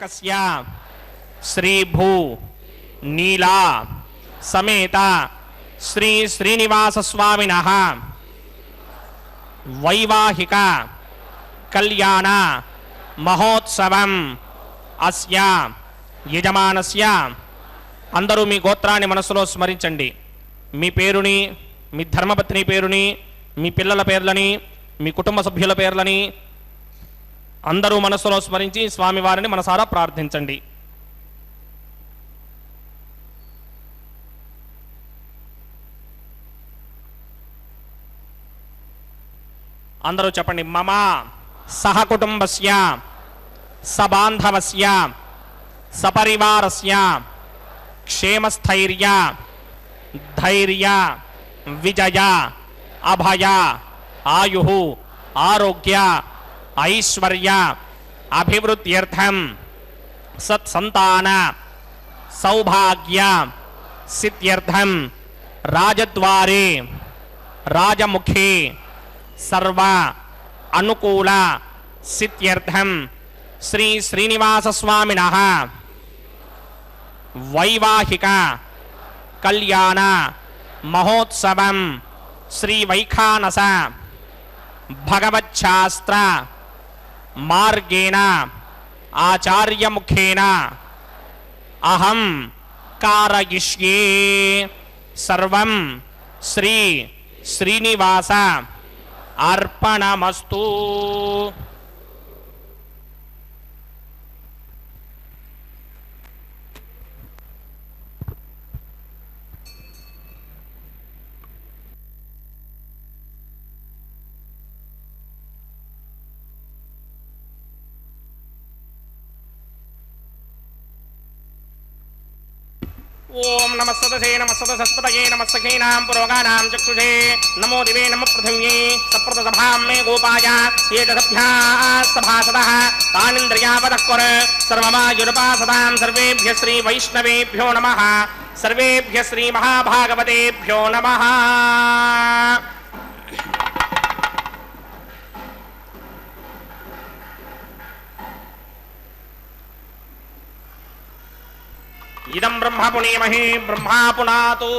నాయకస్య శ్రీ భూ నీలా సమేత శ్రీ శ్రీనివాస స్వామినః వైవాహిక కళ్యాణ మహోత్సవం అస్య యజమానస్య. అందరూ మీ గోత్రాన్ని మనసులో స్మరించండి. మీ పేరుని, మీ ధర్మపత్ని పేరుని, మీ పిల్లల పేర్లని, మీ కుటుంబ సభ్యుల పేర్లని అందరూ మనసులో స్మరించి స్వామివారిని మనసారా ప్రార్థించండి. అందరూ చెప్పండి. మమ సహకుటుంబస్య సబాంధవస్య సపరివారస్య క్షేమస్థైర్య ధైర్య విజయ అభయ ఆయుః ఆరోగ్య ఐశ్వర్య అభివృద్ధ్యర్థం సత్సంతాన సౌభాగ్య సిద్ధ్యర్థం రాజద్వారే రాజముఖే సర్వ అనుకూల సిద్ధ్యర్థం శ్రీ శ్రీనివాస స్వామినః వైవాహిక కళ్యాణ మహోత్సవం శ్రీ వైఖానస భగవచ్ఛాస్త్ర మార్గేణ ఆచార్యముఖేన అహం కారయిష్యే. సర్వం శ్రీ శ్రీనివాస అర్పణమస్తు. ఓం నమస్తతే నమస్తస్పతయే నమస్తఖీనాం పురోగానాం చక్షుషే నమో దివే నమ పృథివ్యే సప్రత సభాం మే గోపాయ ఏతదభ్యా సభాసదః తానింద్రియావదః కుర సర్వమాయురుపాసదాం. సర్వేభ్య శ్రీ వైష్ణవేభ్యో నమః. సర్వేభ్య శ్రీ మహాభాగవతేభ్యో నమః. ఇదం బ్రహ్మ పుణీమహే బ్రహ్మా పునాతు.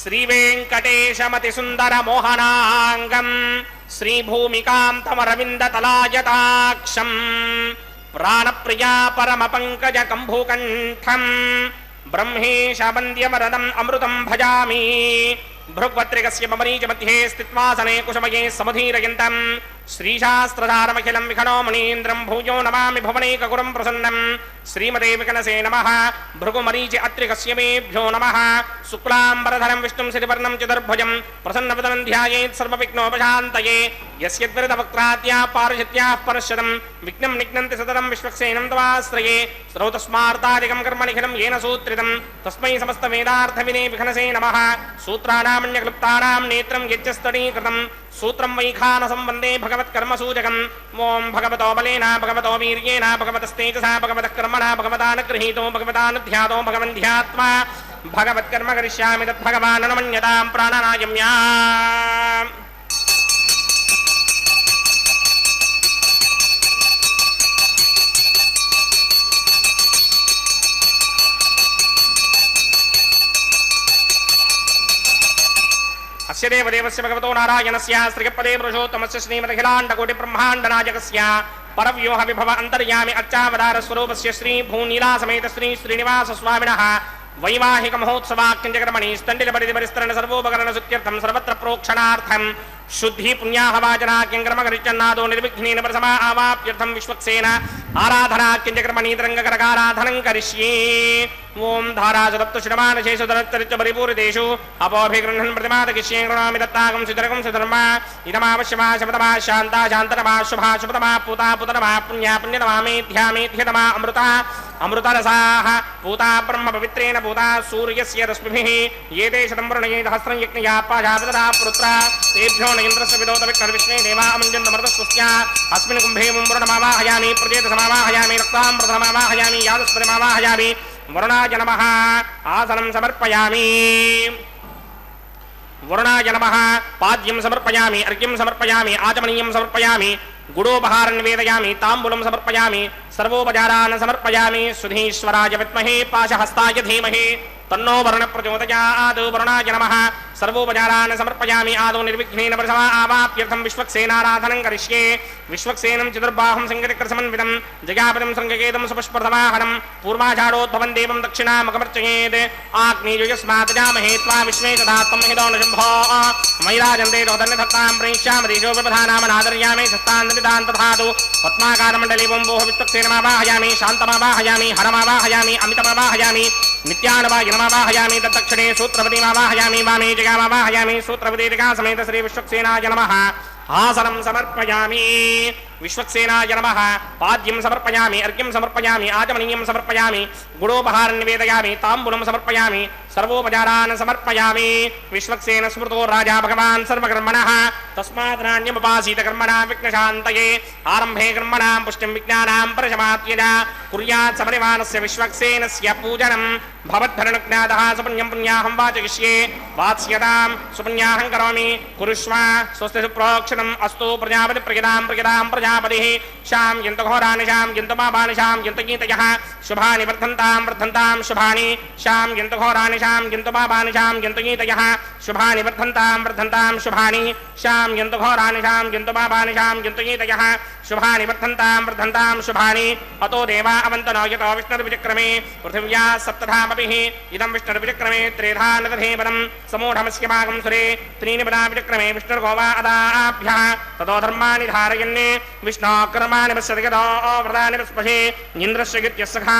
శ్రీవేంకటేశమతి సుందర మోహనాంగం శ్రీభూమికాంతమరవిందతలాయతాక్షం ప్రాణప్రియా పరమ పంకజ కంభుకంఠం బ్రహ్మేశ వంద్యమరదం అమృతం భజామి. భృగ్వత్రికస్య మమరీచ మధ్యే స్థిత్వాసనే కుశమయే సముధీరయంతం శ్రీశాస్త్రధారమఖిలం విఖణో మునీంద్రం భూయో నమామి భువనైకగురం ప్రసన్నం. శ్రీమతే వికనసే నమః. భృగుమరీచి అత్రికస్య మేభ్యో నమః. శుక్లాంబరధరం విష్ణుం శశివర్ణం చతుర్భుజం ప్రసన్నవదనం ధ్యాయేత్ సర్వవిఘ్నోపశాంతయే. యస్యద్విరదవక్త్రాద్యా పారిషత్యాః పరశ్యతం విఘ్నం నిఘ్నంతి సతతం విశ్వక్సేనం తవాశ్రయే. శ్రౌతస్మార్తాదికం కర్మనిఖిలం येन सूत्रितं तस्मै समस्तवेदार्थविने विघ्नसे नमः. सूत्राणामन्यक्लुप्तानां नेत्रं यज्ञस्तडीकृतं सूत्रं वैखानसं वन्दे भगवत्कर्मसूचकम्. ओं भगवतो बलेन भगवतो वीर्येण भगवतस्तेजसा भगवतः कर्मणा भगवतानुगृहीतो भगवतानुध्यातो भगवन्ध्यात्मा भगवत्कर्म करिष्यामि तद्भगवाननुमन्यतां प्राणनायम्या. अस्य देवदेवस्य भगवतो नारायणस्य श्रीपदे पुरुषोत्तमस्य श्रीमदखिलाण्डकोटि ब्रह्माण्डनायकस्य परव्योह विभव अन्तर्यामि अर्चावतार स्वरूपस्य श्री भूनीला समेत श्री श्रीनिवास स्वामिनः वैवाहिक महोत्सवाख्यंजकर्मणि स्तण्डिलपरिधिपरिस्तरण सर्वोपकरण सुत्यर्थं सर्वत्र प्रोक्षणार्थं शुद्धि पुण्याहवाचनाख्यंकर्मकरिचन्नादो निर्विघ्नेन प्रसमा आवाप्यर्थं विश्वक्सेन आराधनाख्यंजकर्मणि तरङ्गकरकाराधनं करिष्ये. ओं धारासुरप्तुशिरमानशेषुधरच्चरिच्च परिपूरितेषु अपोभिगृह्णन् प्रतिमादकिष्ये कृणामि दत्तागं सुधरकं सुधर्मा. इदमावश्यमा शमतमा शान्ता शान्ततमा शुभा शुभतमा पूता पुततमा पुण्या पुण्यतमा मेध्या मेध्यतमा अमृता अमृतरसाः पूता ब्रह्म पवित्रेण पूता सूर्यस्य रश्मिभिः एते शतं वर्णये सहस्रं यज्ञया पाजापदता पुत्रा तेभ्यो न इन्द्रस्य विदोत विष्णे देवा अमञ्जन्तमर्तस्वस्या. अस्मिन् कुम्भे मुम्बरणमावाहयामि प्रजेतसमावाहयामि रक्तामृतमावाहयामि यादस्परिमावाहयामि. वरुणाय नमः. आसनं समर्पयामि. वरुणाय नमः. पाद्यं समर्पयामि अर्घ्यं समर्पयामि आचमनीयं समर्पयामि. गुडोपहारं निवेदयामि ताम्बूलं समर्पयामि सर्वोपचारान् समर्पयामि सुधीश्वराय विद्महे पाशहस्ताय धीमहि तन्नो वरुण प्रचोदयात् वरुणाय नमः सर्वोपचारान् समर्पयामि आदौ निर्विघ्नेन प्रसवा आवाप्यर्थं विश्वक्सेनाराधनं करिष्ये विश्वक्सेनं चतुर्बाहुं सिंहचक्रसमन्वितं जयापदं शृङ्गकेतं सुपुष्पर्थवाहनं पूर्वाषाढोद्भवं देवं दक्षिणामुखमर्चयेत् आग्नेयुयस्मात् जामहे त्वा विश्वे तदात्मं हितो न शम्भो मयिराजन्ते दोधन्यधत्तां प्रेष्यामदेशो विपधानामनादर्यामि सत्तान्दनिदान् तथातु पद्माकारमण्डले वोम्भोः विश्वक्सेनमावाहयामि शान्तमावाहयामि हरमावाहयामि अमितमावाहयामि नित्यानवायनमावाहयामि तद्दक्षिणे सूत्रपतिमावाहयामि वामे जगामावाहयामि सूत्रपति जगासमेत श्री विश्वक्सेनाय नमः आसनं समर्पयामि विश्वक्सेनाय नमः पाद्यं समर्पयामि अर्घ्यं समर्पयामि आचमनीयं समर्पयामि गुडोपहारं निवेदयामि ताम्बूलं समर्पयामि सर्वोपचारान् समर्पयामि विश्वक्सेन स्मृतो राजा भगवान् सर्वकर्मणः तस्मात् नान्यमुपासीत कर्मणां विघ्नशान्तये आरम्भे कर्मणां पुष्टिं विज्ञानां परशमात्यजा कुर्यात् समरिमाणस्य विश्वक्सेनस्य पूजनं भवद्धरणज्ञातः सुपुण्यं पुण्याहं वाचयिष्ये वात्स्यतां सुपुण्याहं करोमि कुरुष्व स्वस्ति सुप्रोक्षणम् अस्तु प्रजापति प्रजदां प्रजापतिः शां यन्तघोराणि शां यन्तुपापानि शां यन्तगीतयः शुभानि वर्धन्तां शुभानि शां यन्तघोराणि शां यन्तुपापानि शां यन्तगीतयः शुभानि वर्धन्तां शुभानि शां यन्तघोराणि शां यन्तुपापानि शां यन्तगीतयः शुभानि वर्धन्तां शुभानि अतो देवा अवन्तनो यतो विष्णुर्विचक्रमे पृथिव्या सप्तधामभिः इदं विष्णुर्विचक्रमे त्रेधा नदधे पदं समूढमस्य भागं सुरे त्रीणि पदा विचक्रमे विष्णुर्गोवा अदाभ्यः ततो धर्माणि धारयन् विष्णो कर्माणि पश्यति व्रतानि पस्पशे इन्द्रस्य गित्यस्सखा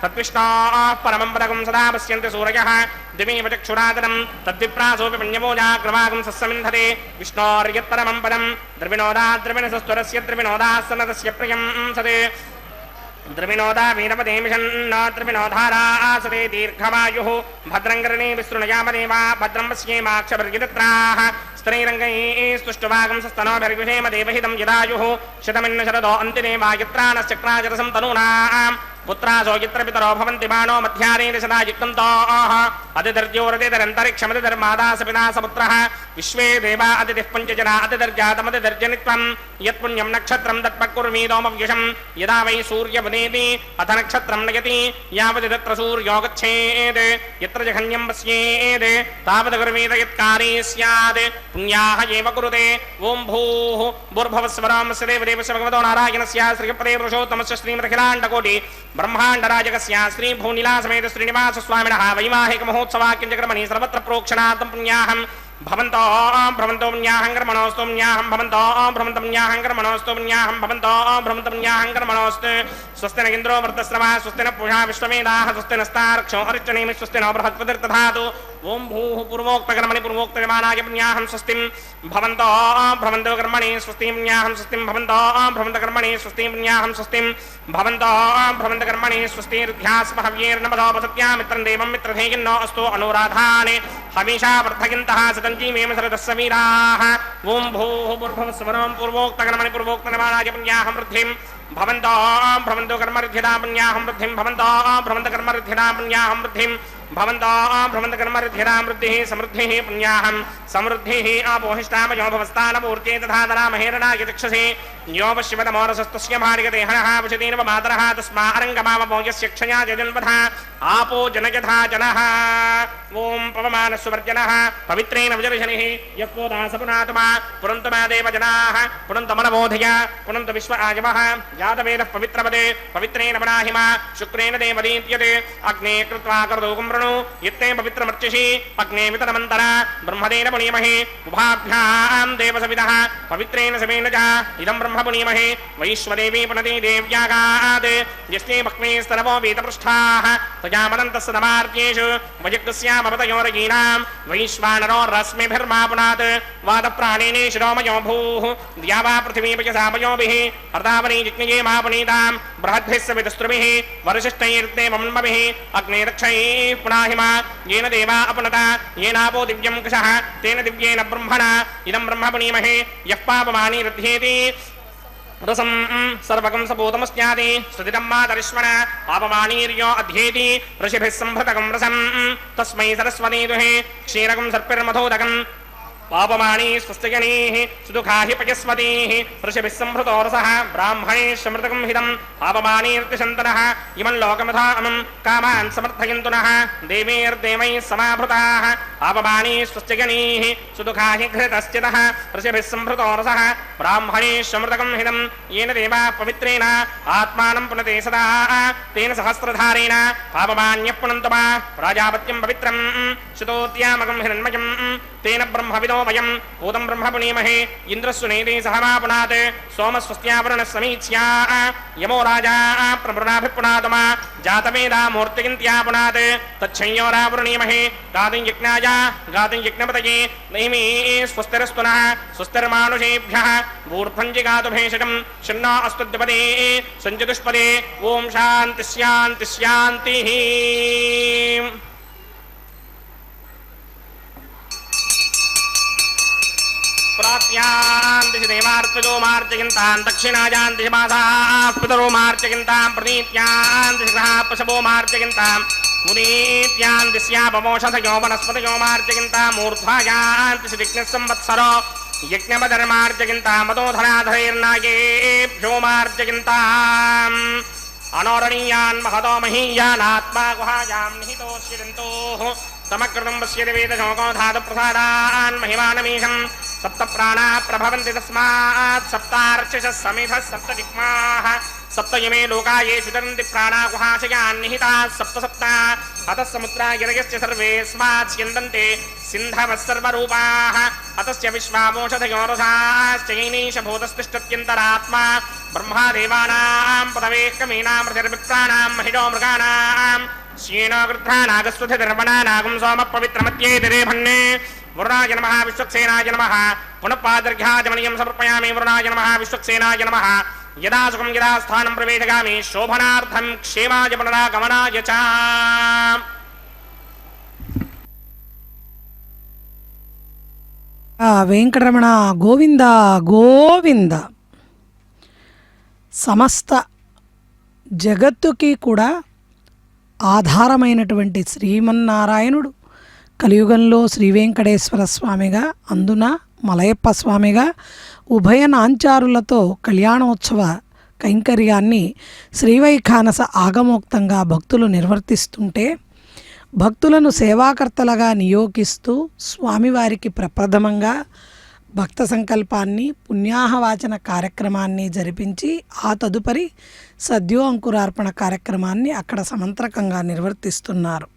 तद्विष्णोः परमं पदकं सदा पश्यन्ति सूरयः दिवीव चक्षुरादनं तद्विप्रासोऽपि पुण्यमोजाग्रवागं सस्समिन्धते विष्णोर्यत्परमं पदं द्रविणोदाद्रविणसस्तुरस्य द्रविणोदासनतस्य प्रियं सते द्रविणोदा वीरपदे मिषन्न द्रविणोधारा आसते दीर्घमायुः भद्रं कर्णे विसृणयामदेवा भद्रं पश्येमाक्षपर्यदत्राः स्त्रैरङ्गैः स्तुष्टुवागं सस्तनोभिर्विषेम देवहितं यदायुः शतमिन्न शरदो अन्तिदेवायत्राणश्चक्राजरसं तनूनाम् पुत्रासो यत्र पितरो भवन्ति बाणो मध्यारेण सदा युक्तन्तोः अतिदर्जोरतिदरन्तरिक्षमतिधर्मादास पिता सपुत्रः विश्वे देवा अतिथिः पञ्चजना अतिदर्जातमतिदर्जनित्वं यत्पुण्यं नक्षत्रं तत्पक्कुर्मीदोमव्यशं यदा वै सूर्यवदेति अथ नक्षत्रं नयति यावत् तत्र सूर्यो गच्छेत् यत्र जघन्यं पश्येत् तावत् कुर्वीत यत्कारे स्यात् पुण्याः एव कुरुते ॐ भूः भूर्भुवस्वरामस्य देवदेवस्य भगवतो नारायणस्य श्रीपदे पुरुषोत्तमस्य श्रीमदखिलाण्डकोटि ब्रह्माण्डराजकस्य श्री भूनिलासमेत श्रीनिवास स्वामिनः वैवाहिक महोत्सवाक्यक्रमणि सर्वत्र प्रोक्षणार्थं पुण्याहं भवन्तो भ्रमन्तो पुण्याहं कर्मणोऽस्तु पुण्याहं भवन्तो भ्रमन्तं पुण्याहं कर्मणोऽस्तु पुण्याहं भवन्तो भ्रमन्तं पुण्याहं कर्मणोऽस्तु स्वस्ति न इन्द्रो वृद्धस्रवः स्वस्ति न पूषा विश्ववेदाः स्वस्ति नस्तार्क्ष्यो अरिष्टनेमि स्वस्ति न बृहस्पतिर्दधातु ओम भूः पूर्वोक्तकर्मणि पूर्वोक्तयमानाय पुण्याहं स्वस्तिं भवन्तो भ्रमन्तो कर्मणि स्वस्तिं पुण्याहं स्वस्तिं भवन्तो भ्रमन्तकर्मणि स्वस्तिं पुण्याहं स्वस्तिं भवन्तो भ्रमन्तकर्मणि स्वस्तिर्ध्यास्महव्यैर्नमदोपसत्या मित्रं देवं मित्रधेयिन्नो अस्तु अनुराधाने हविषा वर्धयन्तः सतञ्जीवेम सरदस्य वीराः ओम भूः पूर्वस्वरं पूर्वोक्तकर्मणि पूर्वोक्तयमानाय पुण्याहं वृद्धिं भवन्तो भ्रमन्तो कर्मऋद्धिदा पुण्याहं वृद्धिं भवन्तो भ्रमन्तकर्मऋद्धिदा पुण्याहं वृद्धिं भवन्तो भ्रमन्तकर्मऋद्धिदा वृद्धिः समृद्धिः पुण्याहं समृद्धिः आपोहिष्टामयो भवस्तानपूर्ते तथा दरामहेरणाय चक्षसे यो पश्यवतमोरसस्तस्य भार्यते हनः वशतेनव मातरः तस्मा अरङ्गमावमोजस्य क्षया जजन्वधा आपो जनयथा जनः ओम पवमानस्वर्जनः पवित्रेण विजर्शनिः यत्पोदासपुनात्मा पुरन्तमा देवजनाः पुरन्तमनबोधय पुरन्त विश्व आयवः जातवेदः पवित्रपदे पवित्रेण पराहिमा शुक्रेण देवदीत्यते अग्ने कृत्वा कर्दोकं वृणु यत्ते पवित्रमर्चिषि अग्ने वितरमन्तरा ब्रह्मदेन पुनीमहे उभाभ्यां देवसविदः पवित्रेण समेन च इदं ब्रह्म पुनीमहे वैश्वदेवी पुनति देव्यागात् यस्ते भक्मे स्तरवो वेदपृष्ठाः तजामनन्तस्य नमार्त्येषु वजग्स्यामवतयोरगीनां वैश्वानरो रश्मिभिर्मापुनात् वादप्राणेने शिरोमयो भूः द्यावा पृथिवी पयसापयोभिः अर्धावनी जिज्ञये मापुनीतां बृहद्भिः सवितस्त्रुभिः वरिशिष्टैर्देवमन्मभिः अग्ने रक्षैः पुनाहिमा येन देवा अपनता येनापो दिव्यं कुशः तेन दिव्येन ब्रह्मणा इदं ब्रह्म पुनीमहे यः पापमानि रध्येति रसं सर्वकं सपूतमस्याति सुदितं मातरिष्मण पापमानीर्यो अध्येति ऋषिभिः संभृतकं रसं तस्मै सरस्वती दुहे क्षीरकं सर्पिर्मधोदकं పాపమానీ స్వస్తిగణీః సుదుఃఖాహి పయస్వతీః ఋషిభిः సంహృతో రసః బ్రాహ్మణేష్మృతకం హితం పాపమానీర్తిశంతనః ఇమం లోకమథామం కామాన్ సమర్థయంతు నః దేవైర్దేవైः సమాభృతాః పాపమానీ స్వస్తిగణీః సుదుఃఖాహి ఘృతశ్చితః ఋషిభిः సంహృతో రసః బ్రాహ్మణేష్మృతకం హితం येन देवाः पवित्रेण आत्मानं पुनते सदा तेन सहस्रधारेण पापमान्यः पुनन्तु वा प्राजापत्यं पवित्रं शुतोद्यामकं हिरण्मयं तेन ब्रह्मविदो वयं भूतं ब्रह्म पुनीमहे इन्द्रस्सुनेति सह मा पुनात् सोमस्वस्त्यावरणः समीच्या यमो राजा प्रभृणाभिः पुनातु मा जातवेदा मूर्तिगिन्त्या पुनात् तच्छंयोरावृणीमहे गातुं यज्ञाय गातुं यज्ञपतये नैमे स्वस्तिरस्तु नः स्वस्तिर्मानुषेभ्यः ऊर्ध्वञ्जिगातु भेषजं शन्नो अस्तु द्विपदे सञ्चतुष्पदे ओम शान्ति शान्ति शान्तिः। प्रात्यान् दिशि देवार्चको मार्जयन्तान् दक्षिणायान् दिशि मासाः पितरो मार्जयन्तान् प्रणीत्यान् दिशि सः पशवो मार्जयन्तान् मुनीत्यान् दिश्यापमोषधयो वनस्पतयो मार्जयन्तान् मूर्ध्वायान् दिशि विघ्नसंवत्सरो यज्ञपधर्मार्जयन्ताम् मदोधराधरैर्नागेभ्यो मार्जयन्ताम् अनोरणीयान् महतो महीयान् आत्मा गुहायां निहितोऽस्यन्तोः समकृतं पश्यति वेदशोको धातुप्रसादान् महिमानमीशं सप्त प्राणाः प्रभवन्ति तस्मात् सप्तार्चिषः समिधः सप्तजिह्वाः सप्तयमे लोका येषु तरन्ति प्राणा गुहाशयान् निहिताः सप्त सप्त अतः समुद्रा गिरयश्च सर्वेऽस्मात् स्यन्दन्ते सिन्धवः सर्वरूपाः अतस्य विश्वामोषधयो रसाश्च येनैषभूतस्तिष्ठत्यन्तरात्मा ब्रह्मा देवानां पदवेः कवीनामृतिर्विप्राणां महिषो मृगाणां श्येनो गृध्रानागस्वधिर्वणानागं सोमः पवित्रमत्येतिरेभन्ने वरुणाय नमः विश्वक्सेनाय नमः पुनः पादर्घ्याजमनीयं समर्पयामि वरुणाय नमः विश्वक्सेनाय नमः यदा सुखं यदा स्थानं प्रवेशयामि शोभनार्थं क्षेमाय पुनरागमनाय च। వెంకటరమణ గోవింద గోవింద. సమస్త జగత్తుకి కూడా ఆధారమైనటువంటి శ్రీమన్నారాయణుడు కలియుగంలో శ్రీ వెంకటేశ్వర స్వామిగా, అందున మలయప్ప స్వామిగా ఉభయ నాంచారులతో కళ్యాణోత్సవ కైంకర్యాన్ని శ్రీవైఖానస ఆగమోక్తంగా భక్తులు నిర్వర్తిస్తుంటే, భక్తులను సేవాకర్తలుగా నియోగిస్తూ స్వామివారికి ప్రప్రథమంగా భక్త సంకల్పాన్ని, పుణ్యాహవాచన కార్యక్రమాన్ని జరిపించి ఆ తదుపరి సద్యో అంకురార్పణ కార్యక్రమాన్ని అక్కడ సమంత్రకంగా నిర్వర్తిస్తున్నారు.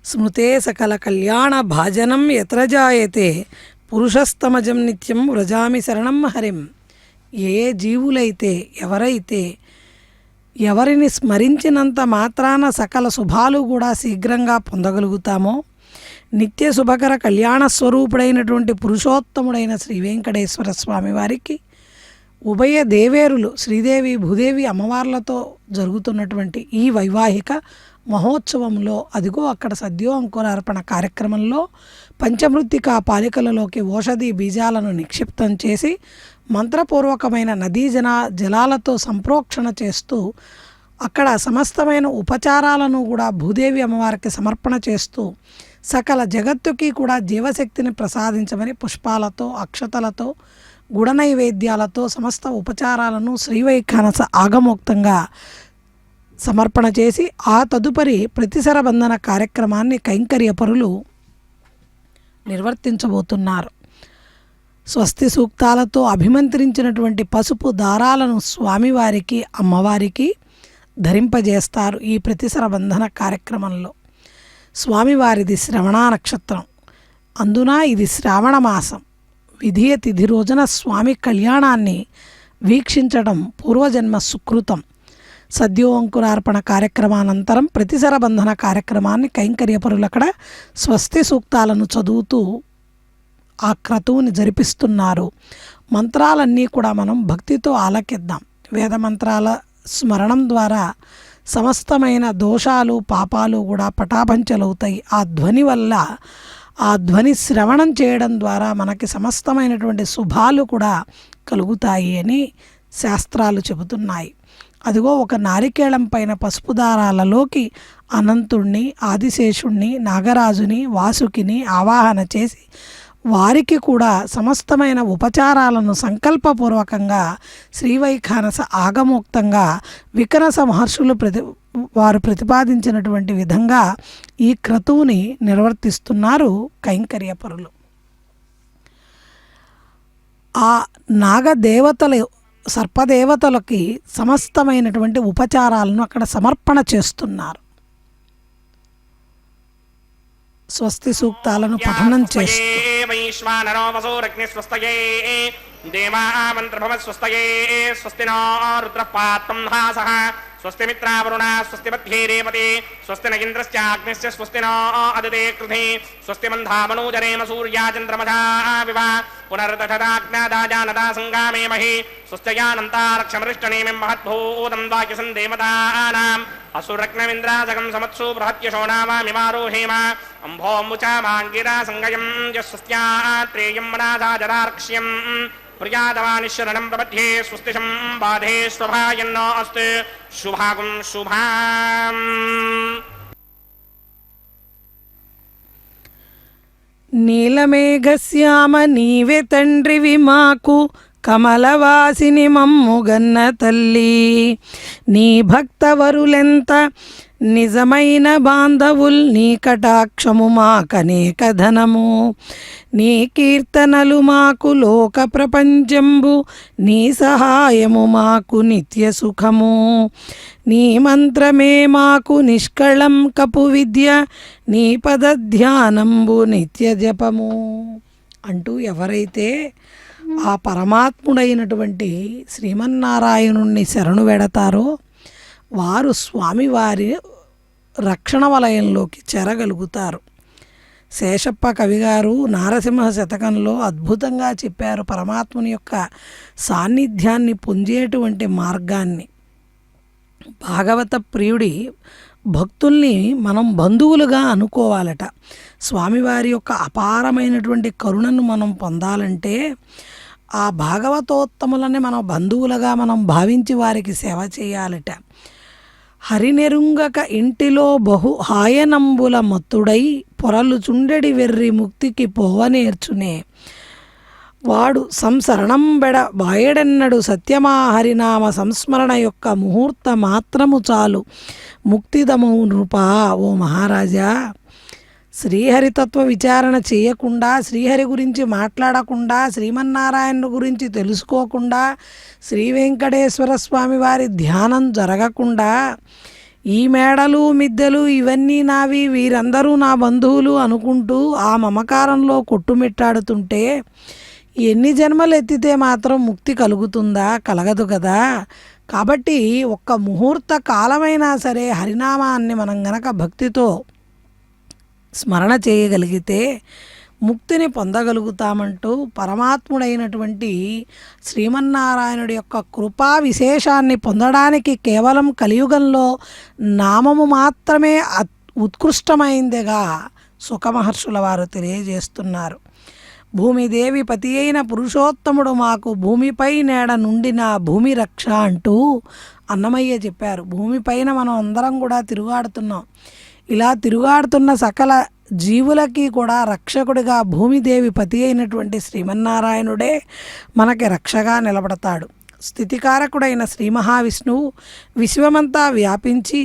స్మృతే సకల కళ్యాణ భాజనం యత్ర జాయతే పురుషస్తమజం నిత్యం వ్రజామి శరణం హరిం. ఏ జీవులైతే, ఎవరైతే ఎవరిని స్మరించినంత మాత్రాన సకల శుభాలు కూడా శీఘ్రంగా పొందగలుగుతామో, నిత్య శుభకర కళ్యాణ స్వరూపుడైనటువంటి పురుషోత్తముడైన శ్రీ వెంకటేశ్వర స్వామి వారికి ఉభయ దేవేరులు శ్రీదేవి భూదేవి అమ్మవార్లతో జరుగుతున్నటువంటి ఈ వైవాహిక మహోత్సవంలో, అదిగో అక్కడ సద్యో అంకురార్పణ కార్యక్రమంలో పంచమృత్తికా పాలికలలోకి ఓషధి బీజాలను నిక్షిప్తం చేసి మంత్రపూర్వకమైన నదీ జలాలతో సంప్రోక్షణ చేస్తూ అక్కడ సమస్తమైన ఉపచారాలను కూడా భూదేవి అమ్మవారికి సమర్పణ చేస్తూ సకల జగత్తుకి కూడా జీవశక్తిని ప్రసాదించమని పుష్పాలతో, అక్షతలతో, గుడ నైవేద్యాలతో సమస్త ఉపచారాలను శ్రీవైఖానస ఆగమోక్తంగా సమర్పణ చేసి ఆ తదుపరి ప్రతిసర బంధన కార్యక్రమాన్ని కైంకర్యపరులు నిర్వర్తించబోతున్నారు. స్వస్తి సూక్తాలతో అభిమంత్రించినటువంటి పసుపు దారాలను స్వామివారికి, అమ్మవారికి ధరింపజేస్తారు. ఈ ప్రతిసర బంధన కార్యక్రమంలో స్వామివారిది శ్రవణ నక్షత్రం, అందున ఇది శ్రావణ మాసం. విధియ తిథి రోజున స్వామి కళ్యాణాన్ని వీక్షించడం పూర్వజన్మ సుకృతం. సద్యో అంకురార్పణ కార్యక్రమానంతరం ప్రతిసర బంధన కార్యక్రమాన్ని కైంకర్యపరులు అక్కడ స్వస్తి సూక్తాలను చదువుతూ ఆ క్రతువుని జరిపిస్తున్నారు. మంత్రాలన్నీ కూడా మనం భక్తితో ఆలకిద్దాం. వేద మంత్రాల స్మరణం ద్వారా సమస్తమైన దోషాలు, పాపాలు కూడా పటాపంచలవుతాయి. ఆ ధ్వని వల్ల, ఆ ధ్వని శ్రవణం చేయడం ద్వారా మనకి సమస్తమైనటువంటి శుభాలు కూడా కలుగుతాయి అని శాస్త్రాలు చెబుతున్నాయి. అదిగో ఒక నారికేళం పైన పసుపు దారాలలోకి అనంతుణ్ణి, ఆదిశేషుణ్ణి, నాగరాజుని, వాసుకిని ఆవాహన చేసి వారికి కూడా సమస్తమైన ఉపచారాలను సంకల్పపూర్వకంగా శ్రీవైఖానస ఆగమోక్తంగా వికనస మహర్షులు వారు ప్రతిపాదించినటువంటి విధంగా ఈ క్రతువుని నిర్వర్తిస్తున్నారు కైంకర్యపరులు. ఆ నాగదేవతలు సర్పదేవతలకి సమస్తమైనటువంటి ఉపచారాలను అక్కడ సమర్పణ చేస్తున్నారు. స్వస్తి సూక్తాలను పఠనం చేస్తూ వైశ్వానరో వసోరగ్ని స్వస్తయే దేవామంత్రభవ స్వస్తయే స్వస్తి నో రుద్రః పాత్రం హాసః స్వస్తి మిత్రావరుణ స్వస్తి మధ్యే రేవతే స్వస్తి న ఇంద్రశ్చాగ్నిశ్చ స్వస్తి నో అదితే కృధి స్వస్తి మంధామనూజరేమ సూర్యా చంద్రమసా వివ పునర్దశదాజ్ఞాదాజానదా సంగామే మహి స్వస్త్యానంతారక్షమరిష్టనేమిం మహద్భూతం వాక్యసం దేవతానాం అసురగ్నమింద్రాజగం సమత్సు బృహత్యశోనామామిమారోహేమ అంభోముచామాంగిరా సంగయం యస్వస్త్యాత్రేయం మనాదాజరార్క్ష్యం ప్రియాదవానిశరణం ప్రపద్యే స్వస్తిషం బాధే స్వభాయన్నో అస్తు శుభాగం శుభాం. నీలమేఘశ్యామ నీవే తండ్రివి మాకు కమలవాసిని మమ్ముగన్న తల్లి నీ భక్తవరులెంత నిజమైన బాంధవుల్ నీ కటాక్షము మాకనేక ధనము నీ కీర్తనలు మాకు లోక ప్రపంచంబు నీ సహాయము మాకు నిత్య సుఖము నీ మంత్రమే మాకు నిష్కళంకపు విద్య నీ పద ధ్యానంబు నిత్య జపము అంటూ ఎవరైతే ఆ పరమాత్ముడైనటువంటి శ్రీమన్నారాయణుణ్ణి శరణు వెడతారో వారు స్వామివారి రక్షణ వలయంలోకి చేరగలుగుతారు. శేషప్ప కవిగారు నారసింహ శతకంలో అద్భుతంగా చెప్పారు పరమాత్ముని యొక్క సాన్నిధ్యాన్ని పొందేటువంటి మార్గాన్ని. భాగవత ప్రియుడి భక్తుల్ని మనం బంధువులుగా అనుకోవాలట. స్వామివారి యొక్క అపారమైనటువంటి కరుణను మనం పొందాలంటే ఆ భాగవతోత్తములని మన బంధువులుగా మనం భావించి వారికి సేవ చేయాలట. హరినెరుంగక ఇంటిలో బహు హాయనంబుల మత్తుడై పొరలు చుండెడి వెర్రి ముక్తికి పోవనేర్చునే వాడు సంసరణం బెడ బాయడెన్నడు సత్యమా హరినామ సంస్మరణ యొక్క ముహూర్త మాత్రము చాలు ముక్తిదము నృపా. ఓ మహారాజా, శ్రీహరితత్వ విచారణ చేయకుండా, శ్రీహరి గురించి మాట్లాడకుండా, శ్రీమన్నారాయణ గురించి తెలుసుకోకుండా, శ్రీ వెంకటేశ్వర స్వామి వారి ధ్యానం జరగకుండా ఈ మేడలు మిద్దెలు ఇవన్నీ నావి, వీరందరూ నా బంధువులు అనుకుంటూ ఆ మమకారంలో కొట్టుమిట్టాడుతుంటే ఎన్ని జన్మలు ఎత్తితే మాత్రం ముక్తి కలుగుతుందా? కలగదు కదా. కాబట్టి ఒక్క ముహూర్త కాలమైనా సరే హరినామాన్ని మనం గనక భక్తితో స్మరణ చేయగలిగితే ముక్తిని పొందగలుగుతామంటూ పరమాత్ముడైనటువంటి శ్రీమన్నారాయణుడి యొక్క కృపా విశేషాన్ని పొందడానికి కేవలం కలియుగంలో నామము మాత్రమే ఉత్కృష్టమైందిగా సుఖమహర్షుల వారు తెలియజేస్తున్నారు. భూమిదేవి పతి అయిన పురుషోత్తముడు మాకు భూమిపై నేడ నుండి నా భూమి రక్ష అంటూ అన్నమయ్య చెప్పారు. భూమిపైన మనం అందరం కూడా తిరుగాడుతున్నాం. ఇలా తిరుగాడుతున్న సకల జీవులకి కూడా రక్షకుడిగా భూమిదేవి పతి అయినటువంటి శ్రీమన్నారాయణుడే మనకి రక్షగా నిలబడతాడు. స్థితికారకుడైన శ్రీ మహావిష్ణువు విశ్వమంతా వ్యాపించి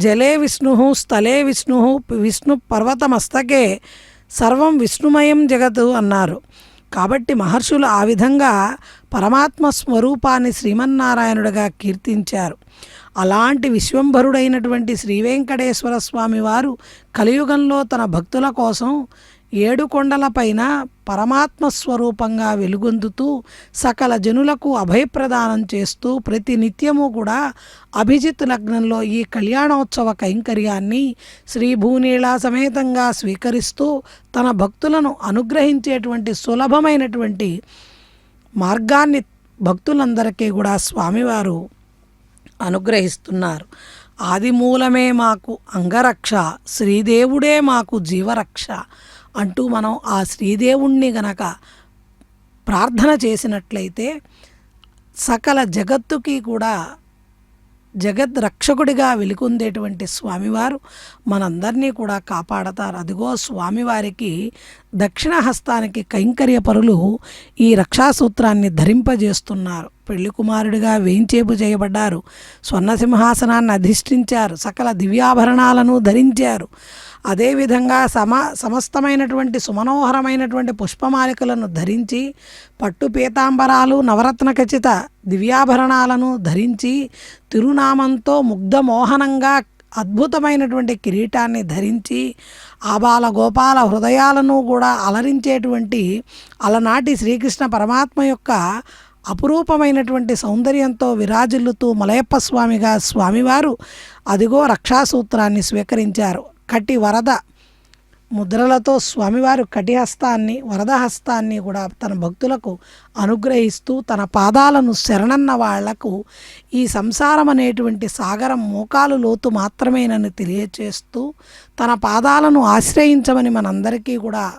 జలే విష్ణు స్థలే విష్ణు విష్ణు పర్వతమస్తకే సర్వం విష్ణుమయం జగతు అన్నారు. కాబట్టి మహర్షులు ఆ విధంగా పరమాత్మ స్వరూపాన్ని శ్రీమన్నారాయణుడిగా కీర్తించారు. అలాంటి విశ్వంభరుడైనటువంటి శ్రీ వెంకటేశ్వర స్వామి వారు కలియుగంలో తన భక్తుల కోసం 7 కొండలపైన పరమాత్మ స్వరూపంగా వెలుగొందుతూ సకల జనులకు అభయప్రదానం చేస్తూ ప్రతి నిత్యము కూడా అభిజిత్ లగ్నంలో ఈ కళ్యాణోత్సవ కైంకర్యాన్ని శ్రీ భూనీళా సమేతంగా స్వీకరిస్తూ తన భక్తులను అనుగ్రహించేటువంటి సులభమైనటువంటి మార్గాన్ని భక్తులందరికీ కూడా స్వామివారు అనుగ్రహిస్తున్నారు. ఆదిమూలమే మాకు అంగరక్ష, శ్రీదేవుడే మాకు జీవరక్ష అంటూ మనం ఆ శ్రీదేవుణ్ణి గనక ప్రార్థన చేసినట్లయితే సకల జగత్తుకి కూడా జగద్ రక్షకుడిగా వెలుగొందేటువంటి స్వామివారు మనందరినీ కూడా కాపాడతారు. అదిగో స్వామివారికి దక్షిణ హస్తానికి కైంకర్య పరులు ఈ రక్షాసూత్రాన్ని ధరింపజేస్తున్నారు. పెళ్లి కుమారుడిగా వేంచేపు చేయబడ్డారు. స్వర్ణ సింహాసనాన్ని అధిష్ఠించారు. సకల దివ్యాభరణాలను ధరించారు. అదేవిధంగా సమస్తమైనటువంటి సుమనోహరమైనటువంటి పుష్పమాలికలను ధరించి పట్టు పీతాంబరాలు నవరత్న ఖచిత దివ్యాభరణాలను ధరించి తిరునామంతో ముగ్ధమోహనంగా అద్భుతమైనటువంటి కిరీటాన్ని ధరించి ఆబాల గోపాల హృదయాలను కూడా అలరించేటువంటి అలనాటి శ్రీకృష్ణ పరమాత్మ యొక్క అపురూపమైనటువంటి సౌందర్యంతో విరాజిల్లుతూ మలయప్ప స్వామిగా స్వామివారు అదిగో రక్షాసూత్రాన్ని స్వీకరించారు. కటి వరద ముద్రలతో స్వామివారు కటిహస్తాన్ని వరదహస్తాన్ని కూడా తన భక్తులకు అనుగ్రహిస్తూ తన పాదాలను శరణన్న వాళ్లకు ఈ సంసారం అనేటువంటి సాగరం మోకాలు లోతు మాత్రమేనని తెలియచేస్తూ తన పాదాలను ఆశ్రయించమని మనందరికీ కూడా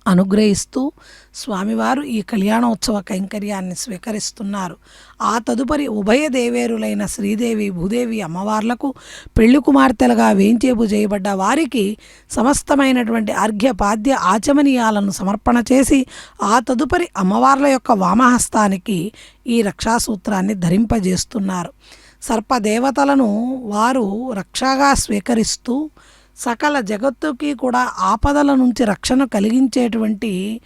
అనుగ్రహిస్తూ స్వామివారు ఈ కళ్యాణోత్సవ కైంకర్యాన్ని స్వీకరిస్తున్నారు. ఆ తదుపరి ఉభయ దేవేరులైన శ్రీదేవి భూదేవి అమ్మవార్లకు పెళ్లి కుమార్తెలుగా వేంచేపు చేయబడ్డ వారికి సమస్తమైనటువంటి అర్ఘ్యపాద్య ఆచమనీయాలను సమర్పణ చేసి ఆ తదుపరి అమ్మవార్ల యొక్క వామహస్తానికి ఈ రక్షాసూత్రాన్ని ధరింపజేస్తున్నారు. సర్పదేవతలను వారు రక్షగా స్వీకరిస్తూ సకల జగత్తుకి కూడా ఆపదల నుంచి రక్షణ కలిగించేటువంటి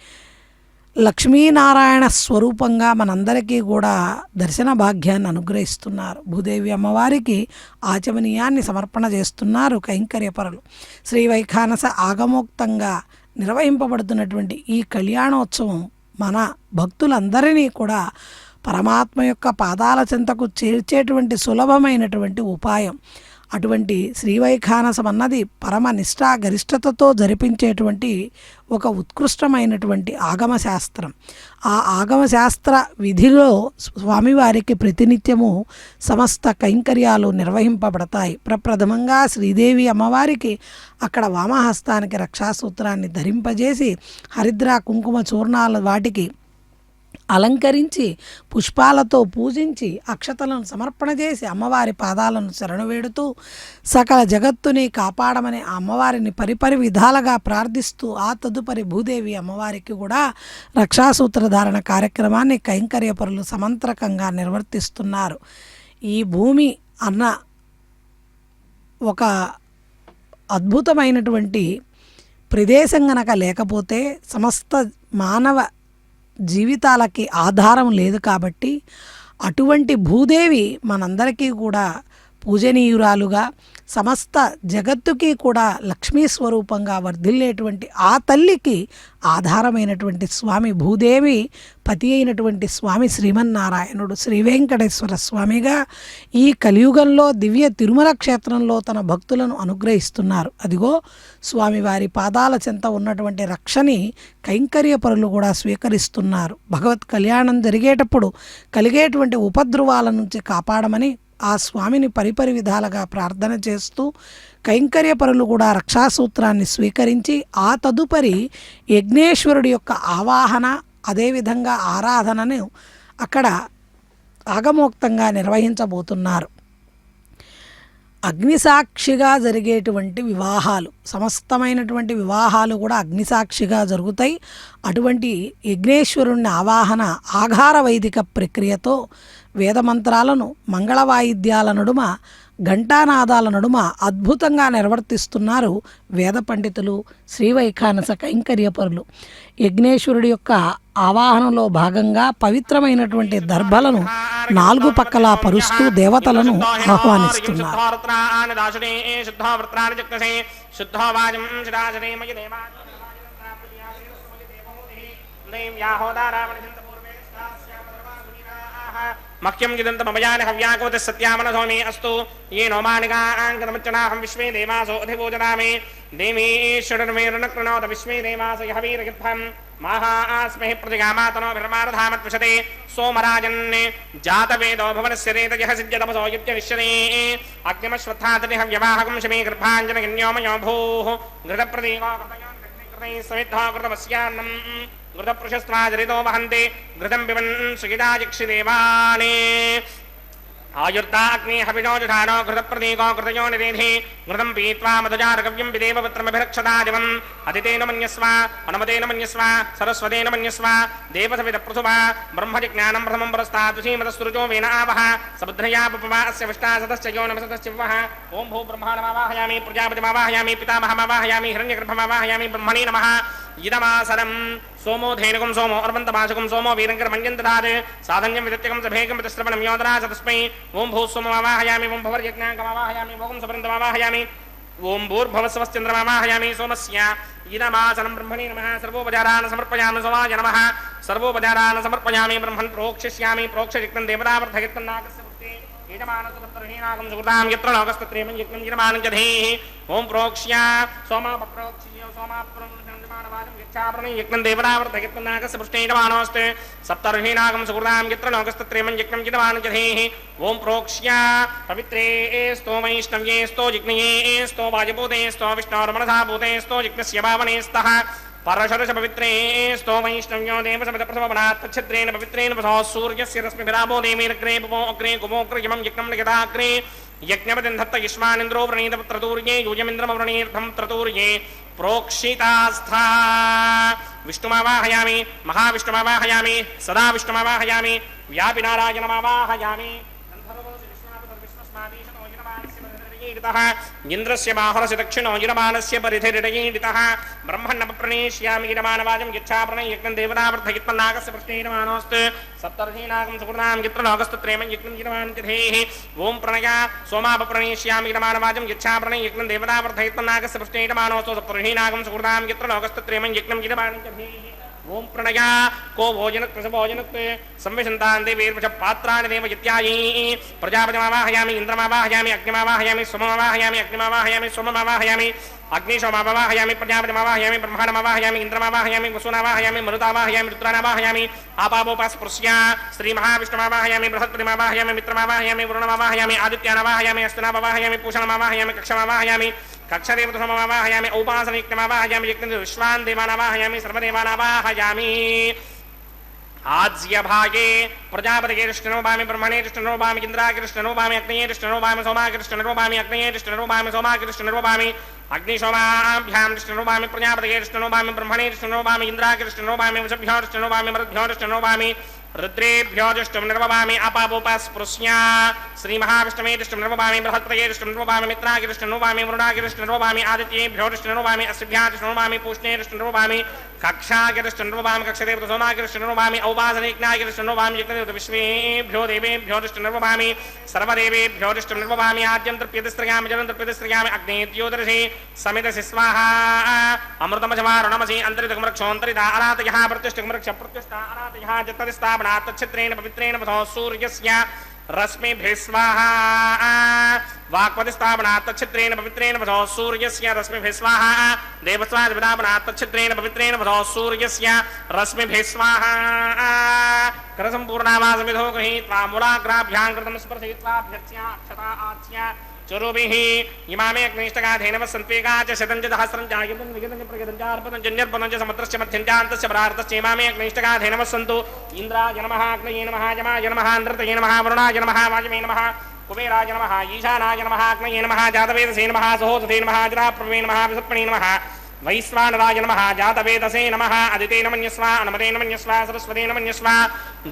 లక్ష్మీనారాయణ స్వరూపంగా మనందరికీ కూడా దర్శన భాగ్యాన్ని అనుగ్రహిస్తున్నారు. భూదేవి అమ్మవారికి ఆచమనీయాన్ని సమర్పణ చేస్తున్నారు కైంకర్యపరులు. శ్రీవైఖానస ఆగమోక్తంగా నిర్వహింపబడుతున్నటువంటి ఈ కళ్యాణోత్సవం మన భక్తులందరినీ కూడా పరమాత్మ యొక్క పాదాల చెంతకు చేర్చేటువంటి సులభమైనటువంటి ఉపాయం. అటువంటి శ్రీవైఖానసం అన్నది పరమ నిష్ఠా గరిష్టతతో జరిపించేటువంటి ఒక ఉత్కృష్టమైనటువంటి ఆగమశాస్త్రం. ఆ ఆగమశాస్త్ర విధిలో స్వామివారికి ప్రతినిత్యము సమస్త కైంకర్యాలు నిర్వహింపబడతాయి. ప్రప్రథమంగా శ్రీదేవి అమ్మవారికి అక్కడ వామహస్తానికి రక్షాసూత్రాన్ని ధరింపజేసి హరిద్ర కుంకుమ చూర్ణాల వాటికి అలంకరించి పుష్పాలతో పూజించి అక్షతలను సమర్పణ చేసి అమ్మవారి పాదాలను శరణు వేడుతూ సకల జగత్తుని కాపాడమని ఆ అమ్మవారిని పరిపరి విధాలుగా ప్రార్థిస్తూ ఆ తదుపరి భూదేవి అమ్మవారికి కూడా రక్షాసూత్రధారణ కార్యక్రమాన్ని కైంకర్యపరులు సమంత్రకంగా నిర్వర్తిస్తున్నారు. ఈ భూమి అన్న ఒక అద్భుతమైనటువంటి ప్రదేశం గనక లేకపోతే సమస్త మానవ జీవితాలకి ఆధారం లేదు. కాబట్టి అటువంటి భూదేవి మనందరికీ కూడా పూజనీయురాలుగా సమస్త జగత్తుకి కూడా లక్ష్మీ స్వరూపంగా వర్ధిల్లేటువంటి ఆ తల్లికి ఆధారమైనటువంటి స్వామి భూదేవి పతి అయినటువంటి స్వామి శ్రీమన్నారాయణుడు శ్రీ వెంకటేశ్వర స్వామిగా ఈ కలియుగంలో దివ్య తిరుమల క్షేత్రంలో తన భక్తులను అనుగ్రహిస్తున్నారు. అదిగో స్వామివారి పాదాల చెంత ఉన్నటువంటి రక్షని కైంకర్యపరులు కూడా స్వీకరిస్తున్నారు. భగవత్ కళ్యాణం జరిగేటప్పుడు కలిగేటువంటి ఉపద్రవాల నుంచి కాపాడమని ఆ స్వామిని పరిపరి విధాలుగా ప్రార్థన చేస్తూ కైంకర్యపరులు కూడా రక్షాసూత్రాన్ని స్వీకరించి ఆ తదుపరి యజ్ఞేశ్వరుడి యొక్క ఆవాహన అదేవిధంగా ఆరాధనను అక్కడ ఆగమోక్తంగా నిర్వహించబోతున్నారు. అగ్నిసాక్షిగా జరిగేటువంటి వివాహాలు సమస్తమైనటువంటి వివాహాలు కూడా అగ్నిసాక్షిగా జరుగుతాయి. అటువంటి యజ్ఞేశ్వరుణ్ణి ఆవాహన ఆఘార వైదిక ప్రక్రియతో వేదమంత్రాలను మంగళ వాయిద్యాల నడుమ ఘంటానాదాల నడుమ అద్భుతంగా నిర్వర్తిస్తున్నారు వేద పండితులు శ్రీవైఖానస కైంకర్యపరులు. యజ్ఞేశ్వరుడి యొక్క ఆవాహనలో భాగంగా పవిత్రమైనటువంటి దర్భలను నాలుగు పక్కలా పరుస్తూ దేవతలను ఆహ్వానిస్తున్నారు. मह्यं गिदन्तमयानि हव्याकोति सत्यामनसो मे अस्तु ये नोमानिकाङ्कतमुच्चनाहं विश्वे देवासो अधिपूजनामि देवीश्वरन्मेरुनकृणोत विश्वे देवास यः वीरगिद्धं माहास्महि प्रतिगामातनोभिर्मारधामत्विशते सोमराजन् जातवेदो भवनस्य रेतयः सिद्ध्यतमसो युज्यनिश्यते अग्निमश्वत्थातरिह व्यवाहकं शमे गर्भाञ्जनगन्योमयो भूः घृतप्रतीको कृतयोन् समिद्धो कृतमस्यान्नम् घृतपृषस्त्वाजरितो वहन्ति घृतं पिबन् सुखिताजिक्षिदेवानि आयुर्दाग्नि हविषोजुषाणो घृतप्रतीको घृतयो निरेधि घृतं पीत्वा मधुजारगव्यं विदेवपुत्रमभिरक्षदादिवम् अदितेन मन्यस्व अनुमतेन मन्यस्व सरस्वतेन मन्यस्व देवसविदप्रसुवा ब्रह्मजिज्ञानं प्रथमं पुरस्तादुषीमतस्तुरुजो वेन आवः समुद्रया पपवा अस्य विष्टासतश्च यो नमसतश्च वः ॐ भू ब्रह्माणमावाहयामि प्रजापतिमावाहयामि पितामहमावाहयामि हिरण्यगर्भमावाहयामि ब्रह्मणे नमः इदमासरं सोमो धेनुकं सोमो अर्वन्तमाशुकं सोमो वीरङ्करमञ्जं ददात् साधन्यं विदत्यकं सभेकं वितश्रवणं योदरा चतुष्मै ॐ भूस्वममावाहयामि ॐ भवर्यज्ञाङ्कमावाहयामि भोगं सुपरिन्तमावाहयामि ॐ भूर्भवस्वश्चन्द्रमावाहयामि सोमस्य इदमासनं ब्रह्मणे नमः सर्वोपचारान् समर्पयामि सोमाय नमः सर्वोपचारान् समर्पयामि ब्रह्मन् प्रोक्षिष्यामि प्रोक्षयिक्तं देवतावर्धयित्तं नागस्य पुत्रे यजमानसुतर्हीनागं सुकृतां यत्र लोकस्तत्रेमं यज्ञं यजमानं च धेः ॐ प्रोक्ष्य सोमापप्रोक्ष्य सोमाप्रों यज्ञं देवतावर्धयित्तं नागस्य पृष्ठे यजमानोऽस्ति सप्तर्हीनागं सुकृतां यत्र लोकस्तत्रेमं यज्ञं यजमानं च धेः ॐ प्रोक्ष्य पवित्रे स्तो वैष्णव्ये स्तो जिग्नये स्तो वायुभूते स्तो विष्णोर्मनसा भूते स्तो जिग्नस्य भावने स्तः परशुरश पवित्रे स्तो वैष्णव्यो देवसमितप्रसवनात् तच्छिद्रेण पवित्रेण वसो सूर्यस्य रश्मिभिराभो देवीरग्रे भवो अग्रे कुमोऽग्रयमं यज्ञं निगताग्रे यज्ञपतिं धत्त युष्मानिन्द्रो व्रणीत त्रतूर्ये यूयमिन्द्रमव्रणीर्थं त्रतूर्ये प्रोक्षितास्था विष्णुमावाहयामि महाविष्णुमावाहयामि सदा विष्णुमावाहयामि व्यापिनारायणमावाहयामि इंद्रस्य बाहुरस्य दक्षिणो यजमानस्य परिधिरिडयीडितः ब्रह्मण्णप्रणेष्यामि यजमानवाजं यच्छाप्रणय यज्ञं देवतावर्धयित्तं नागस्य पृष्ठे यजमानोऽस्ति सप्तर्षीनागं सुकृतां यत्र लोकस्तत्रेमं यज्ञं यजमानं च धेः ॐ प्रणय सोमापप्रणेष्यामि यजमानवाजं यच्छाप्रणय यज्ञं देवतावर्धयित्तं नागस्य पृष्ठे यजमानोऽस्तु सप्तर्षीनागं सुकृतां यत्र लोकस्तत्रेमं यज्ञं यजमानं च धेः ओं प्रणया को भोजनत्व स भोजनत्व संविशन्तान् देवीर्वच पात्राणि देव इत्यादि प्रजापतिमावाहयामि इन्द्रमावाहयामि अग्निमावाहयामि सोममावाहयामि अग्निमावाहयामि सोममावाहयामि अग्निशोमावाहयामि प्रजापतिमावाहयामि ब्रह्माणमावाहयामि इन्द्रमावाहयामि वसुनावाहयामि मरुतावाहयामि रुद्रानावाहयामि आपावोपास्पृश्य श्रीमहाविष्णुमावाहयामि बृहस्पतिमावाहयामि मित्रमावाहयामि वरुणमावाहयामि आदित्यानावाहयामि अस्तुनावाहयामि पूषणमावाहयामि कक्षमावाहयामि कक्षदेवतमवाहयामि औपासनिक्तमावाहयामि विश्वान् देवानावाहयामि सर्वदेवानावाहयामि आज्य भागे प्रजापतिगे कृष्णनोभामि ब्रह्मणे कृष्णनोभामि इन्द्राय कृष्णनोभामि अग्नये कृष्णनोभामि सोमाय कृष्णनोभामि अग्नये कृष्णनोभामि सोमाय कृष्णनोभामि अग्निशोमाभ्यां कृष्णनोभामि प्रजापतिगे कृष्णनोभामि ब्रह्मणे कृष्णनोभामि इन्द्राय कृष्णनोभामि वशभ्यो कृष्णनोभामि मरुद्भ्यो कृष्णनोभामि रुद्रेभ्यो दृष्टुं निर्वभामि आपावोपास्पृश्य श्रीमहाविष्णवे दृष्टुं निर्वभामि बृहस्पतये दृष्टुं निर्वभामि मित्राय दृष्टुं निर्वभामि वरुणाय दृष्टुं निर्वभामि आदित्येभ्यो दृष्टुं निर्वभामि अस्भ्यः दृष्टुं निर्वभामि पूष्णे दृष्टुं निर्वभामि कक्षाय दृष्टुं निर्वभामि कक्षदेवत सोमाय दृष्टुं निर्वभामि औपासनिज्ञाय दृष्टुं निर्वभामि यज्ञदेवत विश्वेभ्यो देवेभ्यो दृष्टुं निर्वभामि सर्वदेवेभ्यो दृष्टुं निर्वभामि आद्यं तृप्यतिस्त्रयामि जलं तृप्यतिस्त्रयामि अग्नेत्योदर्शि समितसि स्वाहा अमृतमजमारुणमसि अन्तरितकमृक्षोऽन्तरिता अनातयः प्रत्युष्टकमृक्ष प्रत्युष्टा अनातयः जत्तदिस्तापनात् तच्छिद्रेण पवित्रेण वसो सूर्यस्य रश्मिभिः स्वाहा वाक्पतिस्तापनात् तच्छिद्रेण पवित्रेण वसो सूर्यस्य रश्मिभिः स्वाहा देवस्वादिपदापनात् तच्छिद्रेण पवित्रेण वसो सूर्यस्य रश्मिभिः स्वाहा करसम्पूर्णावासमिधो गृहीत्वा मूलाग्राभ्यां कृतं स्पर्शयित्वा भ्यर्च्या अक्षता आच्य चुरुभिः इमामे अग्निष्टगाधेन वसन्त्वेगा च शतं च सहस्रं च आयुधं विगतं च प्रगतं च अर्पणं च न्यर्पणं च समुद्रस्य मध्यं च अन्तस्य परार्धस्य इमामे अग्निष्टगाधेन वसन्तु इन्द्राय नमः अग्नये नमः यमाय नमः नृतये नमः वरुणाय नमः वायुवे नमः कुबेराय नमः ईशानाय नमः अग्नये नमः जातवेदसे नमः सहोदते नमः जराप्रभवे नमः विसर्पणे नमः वैश्वानराय नमः जातवेदसे नमः अदितेन मन्यस्व अनुमतेन मन्यस्व सरस्वतेन मन्यस्व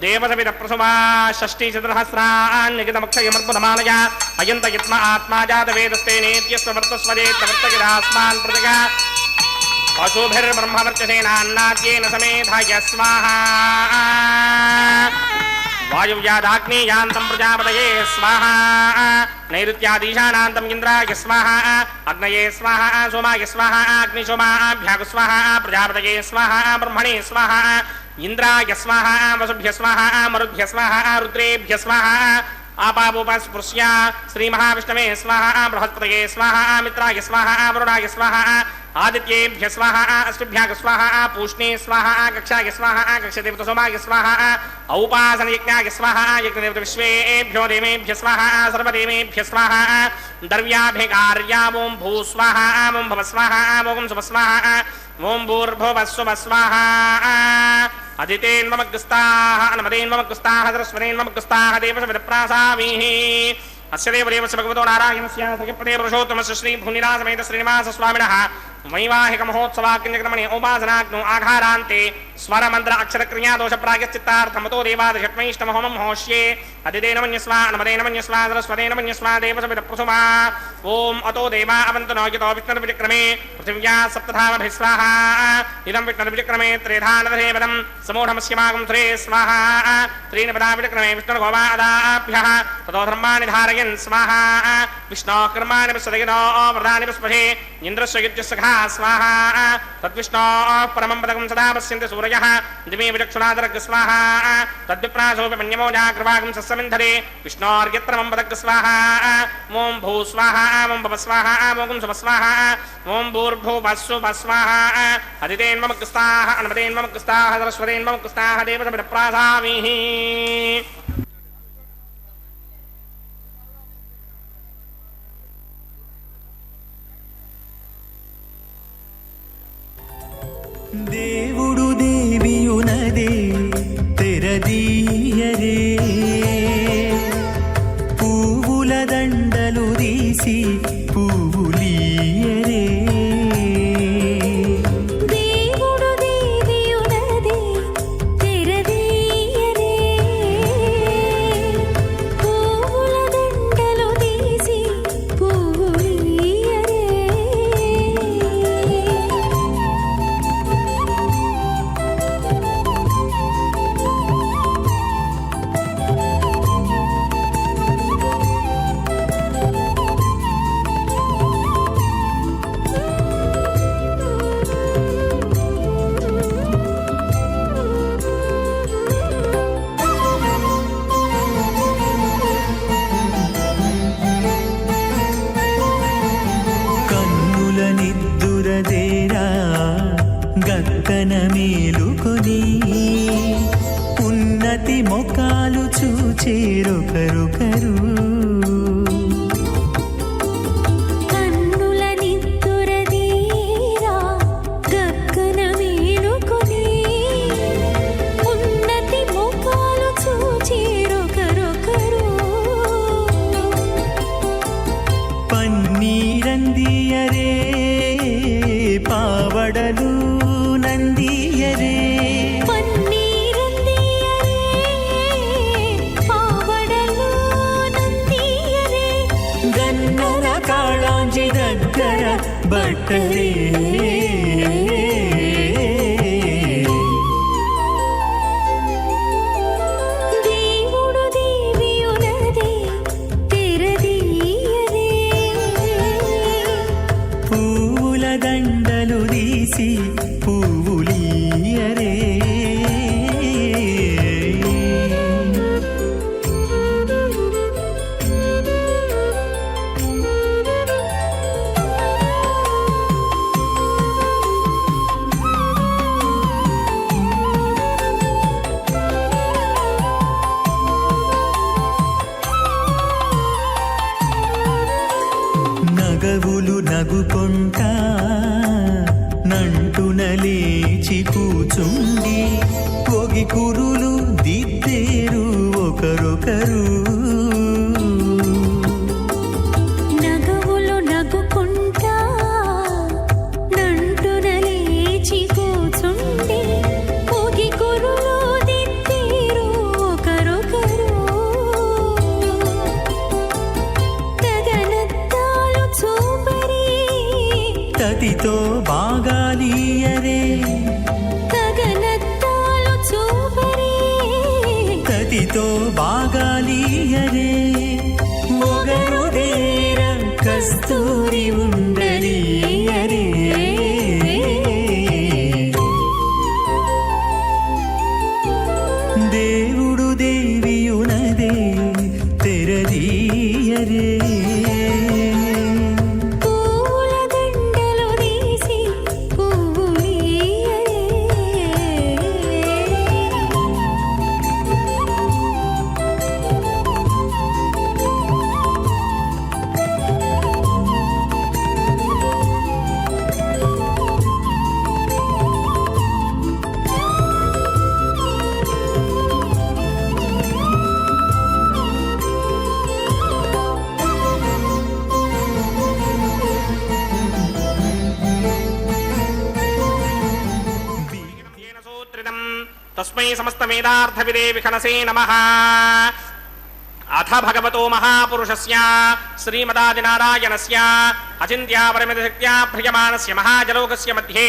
देवसवितप्रसुवा षष्टिचतुर्हस्रान्निगितमक्षयमर्पुधमालया अयन्तयत्म आत्मा जातवेदस्ते नेत्यस्व वर्तस्वदेतवर्तगिरास्मान् प्रजगा पशुभिर्ब्रह्मवर्चसेनान्नाद्येन समेधाय स्वाहा वायुव्यादाग्नेयान्तं प्रजापतये स्वाहा नैऋत्यादीशानान्तं इन्द्राय स्वाहा अग्नये स्वाहा सोमाय स्वाहा अग्निशोमाभ्याग स्वाहा प्रजापतये स्वाहा ब्रह्मणे स्वाहा इन्द्राय स्वाहा वसुभ्य स्वाहा मरुभ्य स्वाहा रुद्रेभ्य स्वाहा आपावोपस्पृश्य श्रीमहाविष्णवे स्वाहा बृहस्पतये स्वाहा मित्राय स्वाहा वरुणाय स्वाहा ఆదిత్యేభ్య స్వాహ అశ్విభ్యాగ స్వాహ పూష్ణే స్వాహ కక్షాయ స్వాహ కక్షదేవత సోమాయ స్వాహ ఔపాసన యజ్ఞాయ స్వాహ యజ్ఞదేవత విశ్వేభ్యో దేవేభ్య స్వాహ సర్వదేవేభ్య స్వాహ ద్రవ్యాభికార్యా ఓం భూ స్వాహ ఓం భవ స్వాహ ఓం శుభ స్వాహ ఓం భూర్భువ శుభ స్వాహ అదితేన్మగ్స్తాః అనమదేన్మగ్స్తాః సరస్వతేన్మగ్స్తాః దేవసవిదప్రాసామీః అస్య దేవదేవస్య భగవతో నారాయణస్య సఖిపదే పురుషోత్తమస్య శ్రీ భూనిలాసమేత శ్రీనివాస స్వామినః వైవాహిక మహోత్సవాగ్నిగ్రమణే ఉపాసనాగ్నో ఆఘారాంతే స్వరమంత్ర అక్షరక్రియా దోష ప్రాయశ్చిత్తార్థమతో దేవాదశట్మైష్టమహోమం హోష్యే అదిదేన మన్యస్వా అనమదేన మన్యస్వా సరస్వతేన మన్యస్వా దేవసవిద ప్రసుమా ఓం అతో దేవా అవంతు నోయతో విష్ణుర్విక్రమే పృథివ్యా సప్తధామభిः స్వాహా ఇదం విష్ణుర్విక్రమే త్రేధానధేవదం సమూఢమస్యమాగం శ్రే స్వాహా త్రీని పదా విక్రమే విష్ణుర్గోవాదాభ్యः తతో ధర్మాణి ధారయన్ స్వాహా విష్ణోః కర్మాణి విశ్వదగితో వ్రతాని పుష్పే ఇంద్రస్య యుజ్యస్సఖా స్వాహా తద్విష్ణోః పరమం పదకం సదా పశ్యంతి సూరయः దివే విచక్షుణాదరగ్ స్వాహా తద్విప్రాసోపి మన్యమోజాగ్రవాగం సస్సమింధరే విష్ణోర్యత్ర మం పదగ్ స్వాహా ఓం భూ స్వాహా ఓం భవ స్వాహా ఓం శుభ స్వాహా ఓం భూర్భువస్సుభ స్వాహా అదితేన్మగ్స్తాః అనమదేన్మగ్స్తాః సరస్వతేన్మగ్స్తాః దేవసవిద ప్రాసామీః దేవుడు దేవియునదే తెరదీయరే పువ్వుల దండలు తీసి పువ్వులీయరే దేవుడు దేవియునదే తెరదీయరే పువ్వుల దండలు తీసి పువ్వులీయరే కన్నుల నిద్దురదేరా గక్కన మేలుకొని ఉన్నతి మొకాలు చూచేరొకరొకరు కన్నుల నిద్దురదీరా గగ్గన మేలుకొని ఉన్నతి ముఖాలు చూచేరొకరొకరు పన్నీరందియరే పావడలు నందియరే పన్నీరందియరే పావడలు నందియరే గన్నర కాళాంజి దగ్గర బట్టరే దేవుడు దేవియునదే తెరదీయరే పువ్వుల దండలు తీసి పువ్వులీయరే నగవులు నగుకొంటా నంటున లేచి కూచుండి ఒగి కురులు దిద్దేరు ఒకరొకరు నగవులు నగుకుంటా నంటున లేచి కూచుండి పోగి కురులు దిద్దేరు ఒకరొకరు గగనత్తాలు చూపరి తతితో బాగాలీయరే గగనత్తాలు చూపరి తతితో బాగాలీయరే మొగరుదేర కస్తూరి ఉండలీయరే దేవుడు దేవియునదే తెరదీయరే పూల దండలు తీసి తస్మై సమస్తవేదార్థవిదే విఖనసే నమః. అథ భగవతో మహాపురుషస్య శ్రీమదాదినారాయణస్య అచింత్యాపరిమితశక్త్యా భ్రియమానస్య మహాజలోకస్య మధ్యే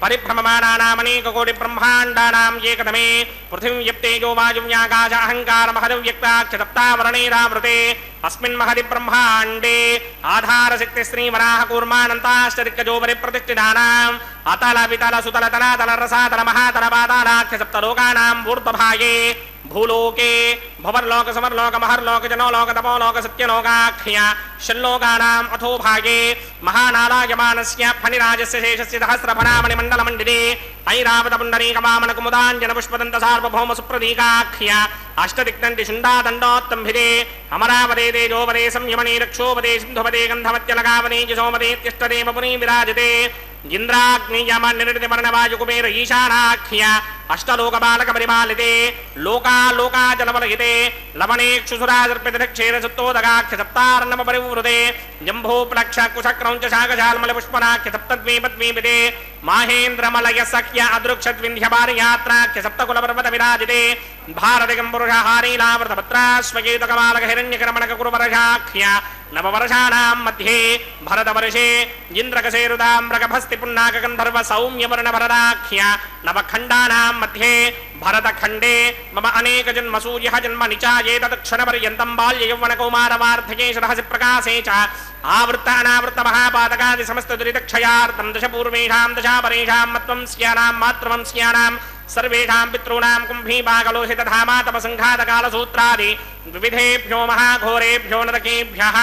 పరిభ్రమమానానామనేకకోటి బ్రహ్మాండానాం ఏకదమే పృథివీ యప్తేజో వాయువ్యాకాశ అహంకారమహదవ్యక్తాక్షతప్తావరణైరావృతే అస్మిన్ మహది బ్రహ్మాండే ఆధారశక్తి శ్రీవరాహ కూర్మానంతాశ్చరిక్కజోపరి ప్రతిష్ఠితానాం అతల వితల సుతల తలాతల రసాతల మహాతల పాతాలాఖ్యసప్తలోకానాం ఊర్ధ్వభాగే భూలోకే భవర్లోక సమర్లోక మహర్లోక జనోలోక తపోలోక సత్యలోకాఖ్య షల్లోకానాం అథో భాగే మహానారాయమానస్య ఫణిరాజస్య శేషస్య సహస్రఫణామణి మండలమండినే ఐరావత పుండరీక వామన కుముదాంజన పుష్పదంత సార్వభౌమ సుప్రదీకాఖ్య అష్టదిక్తండి శుండాదండోత్తంభిరే అమరావదే తేజోపదే సంయమనే రక్షోపదే సింధుపదే గంధవత్యలగావదే జసోపదే తిష్టదేవ పునీ విరాజతే ఇంద్రాగ్నియమ నిర్నిమరణవాయుకుమేర ఈశానాఖ్య అష్టలోకబాలక పరిపాలితే లోకా జలవలయితే లవణేక్షుసురాదర్పితక్షేరసత్తోదగాఖ్య సప్తార్ణమ పరివృతే జంభోప్లక్ష కుశక్రౌంచ శాకశాల్మల పుష్పనాఖ్య సప్తద్వీపద్వీపితే మాహేంద్రమలయ సఖ్య అదృక్షద్వింధ్యపారియాత్రాఖ్య సప్తకుల పర్వత విరాజితే భారతికం పురుషహారీలావృతపత్రాశ్వకేతకమాలక హిరణ్యకరమణక కురువరశాఖ్య నవవర్షాణాం మధ్యే భరతవర్షే ఇంద్రకసేరుదామ్రగభస్తి పున్నాక గంధర్వ సౌమ్యవర్ణ భరదాఖ్య నవఖండానాం మధ్యే భరతఖండే మమ అనేక జన్మ సూర్య జన్మ నిచాయేత క్షణ పర్యంతం బాల్య యౌవన కౌమార వార్ధకే రహసి ప్రకాశే చ ఆవృత్త అనావృత్త మహాపాతకాది సమస్త దురితక్షయార్థం దశ పూర్వేషాం దశాపరేషాం మత్వం స్యానాం మాతృవం స్యానాం సర్వేషాం పితॄణాం కుంభీపాకలోహిత ధామాతప సంఘాతకాల సూత్రాది వివిధేభ్యో మహాఘోరేభ్యో నరకేభ్యః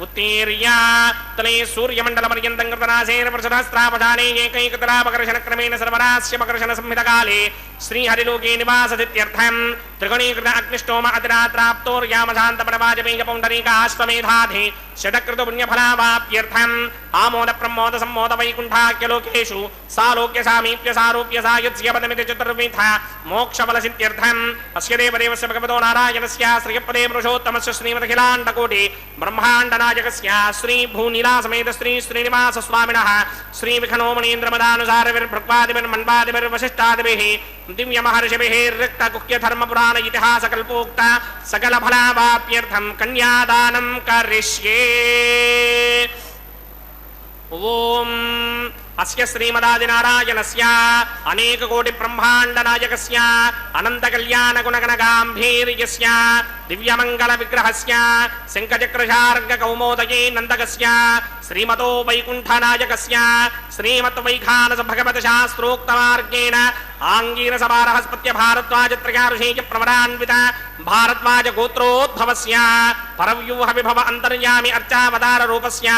ఉత్తీర్య తలే సూర్యమండల పర్యంతం కృతనాశేన ప్రసహస్రాపదానే ఏకైకతరాపకర్షణ క్రమేణ సర్వరాస్యపకర్షణ సంహితకాలే శ్రీహరిలోకే నివాసదిత్యర్థం త్రిగుణీకృత అగ్నిష్టోమ అతిరాత్రాప్తోర్యామశాంతపరవాజపేయ పౌండరీక ఆశ్వమేధాధి శతకృత పుణ్యఫలావాప్యర్థం ఆమోద ప్రమోద సంమోద వైకుంఠాఖ్యలోకేషు సాలోక్య సామీప్య సారూప్య సాయుధ్య పదమితి చతుర్విధ మోక్షఫల సిద్ధ్యర్థం అస్య దేవదేవస్య భగవతో నారాయణస్య శ్రీపదే పురుషోత్తమస్య శ్రీమదఖిలాండకోటి బ్రహ్మాండనాయకస్య శ్రీ భూనీలాసమేత శ్రీ శ్రీనివాస స్వామినః శ్రీ విఘ్నోమణీంద్రమదానుసారవిర్భృక్వాదిభిర్వశిష్టాదిభిః దివ్య మహర్షిభిః రిక్త గుహ్య ధర్మ పురాణ ఇతిహాస కల్పోక్త సకల ఫలావాప్యర్థం కన్యాదానం కరిష్యే. ఓం అస్య శ్రీమదాదినారాయణస్య అనేక కోటి బ్రహ్మాండ నాయకస్య అనంత కళ్యాణ గుణగణ గాంభీర్యస్య దివ్యమంగళ విగ్రహస్య శంఖచక్రశార్గ కౌమోదయే నందకస్య శ్రీమతో వైకుంఠ నాయకస్య శ్రీమత్ వైఖానస భగవత శాస్త్రోక్త మార్గేణ ఆంగీరస భారహస్పత్య భారద్వాజ త్రయారుషేయ ప్రవరాన్విత భారద్వాజ గోత్రోద్భవస్య పరవ్యూహ విభవ అంతర్యామి అర్చావతార రూపస్య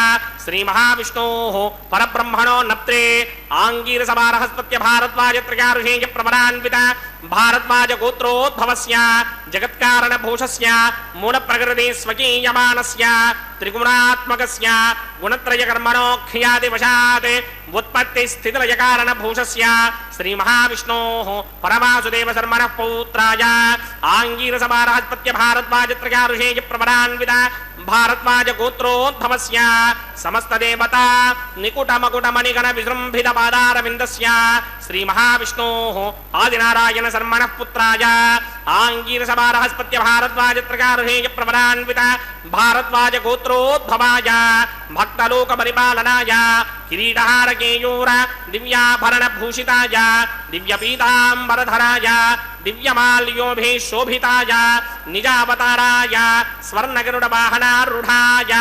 శ్రీ మహావిష్ణోః పరబ్రహ్మణో నప్త్రే ఆంగీరస భారహస్పత్య భారద్వాజ త్రయారుషేయ ప్రవరాన్విత భారద్వాజ గోత్రోద్భవస్య జగత్కారణ భూషస్య మూల ప్రకృతి స్వకీయమానస్య త్రిగుణాత్మకస్య గుణత్రయ కర్మణోఖ్యాది వశాత్ ఉత్పత్తి స్థితిలయ కారణ భూషస్య శ్రీ మహావిష్ణోః పరమాసుదేవ శర్మణః పౌత్రాయ ఆంగీరస భారహస్పత్య భారద్వాజ త్రయారుషేయ ప్రవరాన్విత భారద్వాజ గోత్రోద్భవస్య సమస్త దేవతా నికుట మకుట మణిగణ విజృంభిత పాదారవిందస్య శ్రీ మహావిష్ణోః ఆదినారాయణ శర్మణః పుత్రాయ ఆంగీరస భారహస్పత్య భారద్వాజ త్రయారుషేయ ప్రవరాన్విత భారద్వాజ గోత్రోద్భవాయ భక్తలోక పరిపాలనాయ కిరీటహార కేయూర దివ్యాభరణ భూషితాయ దివ్యపీతాంబరధరాయ దివ్యమాల్యోభి శోభితాయ నిజావతారాయ స్వర్ణగరుడ వాహనారూఢాయ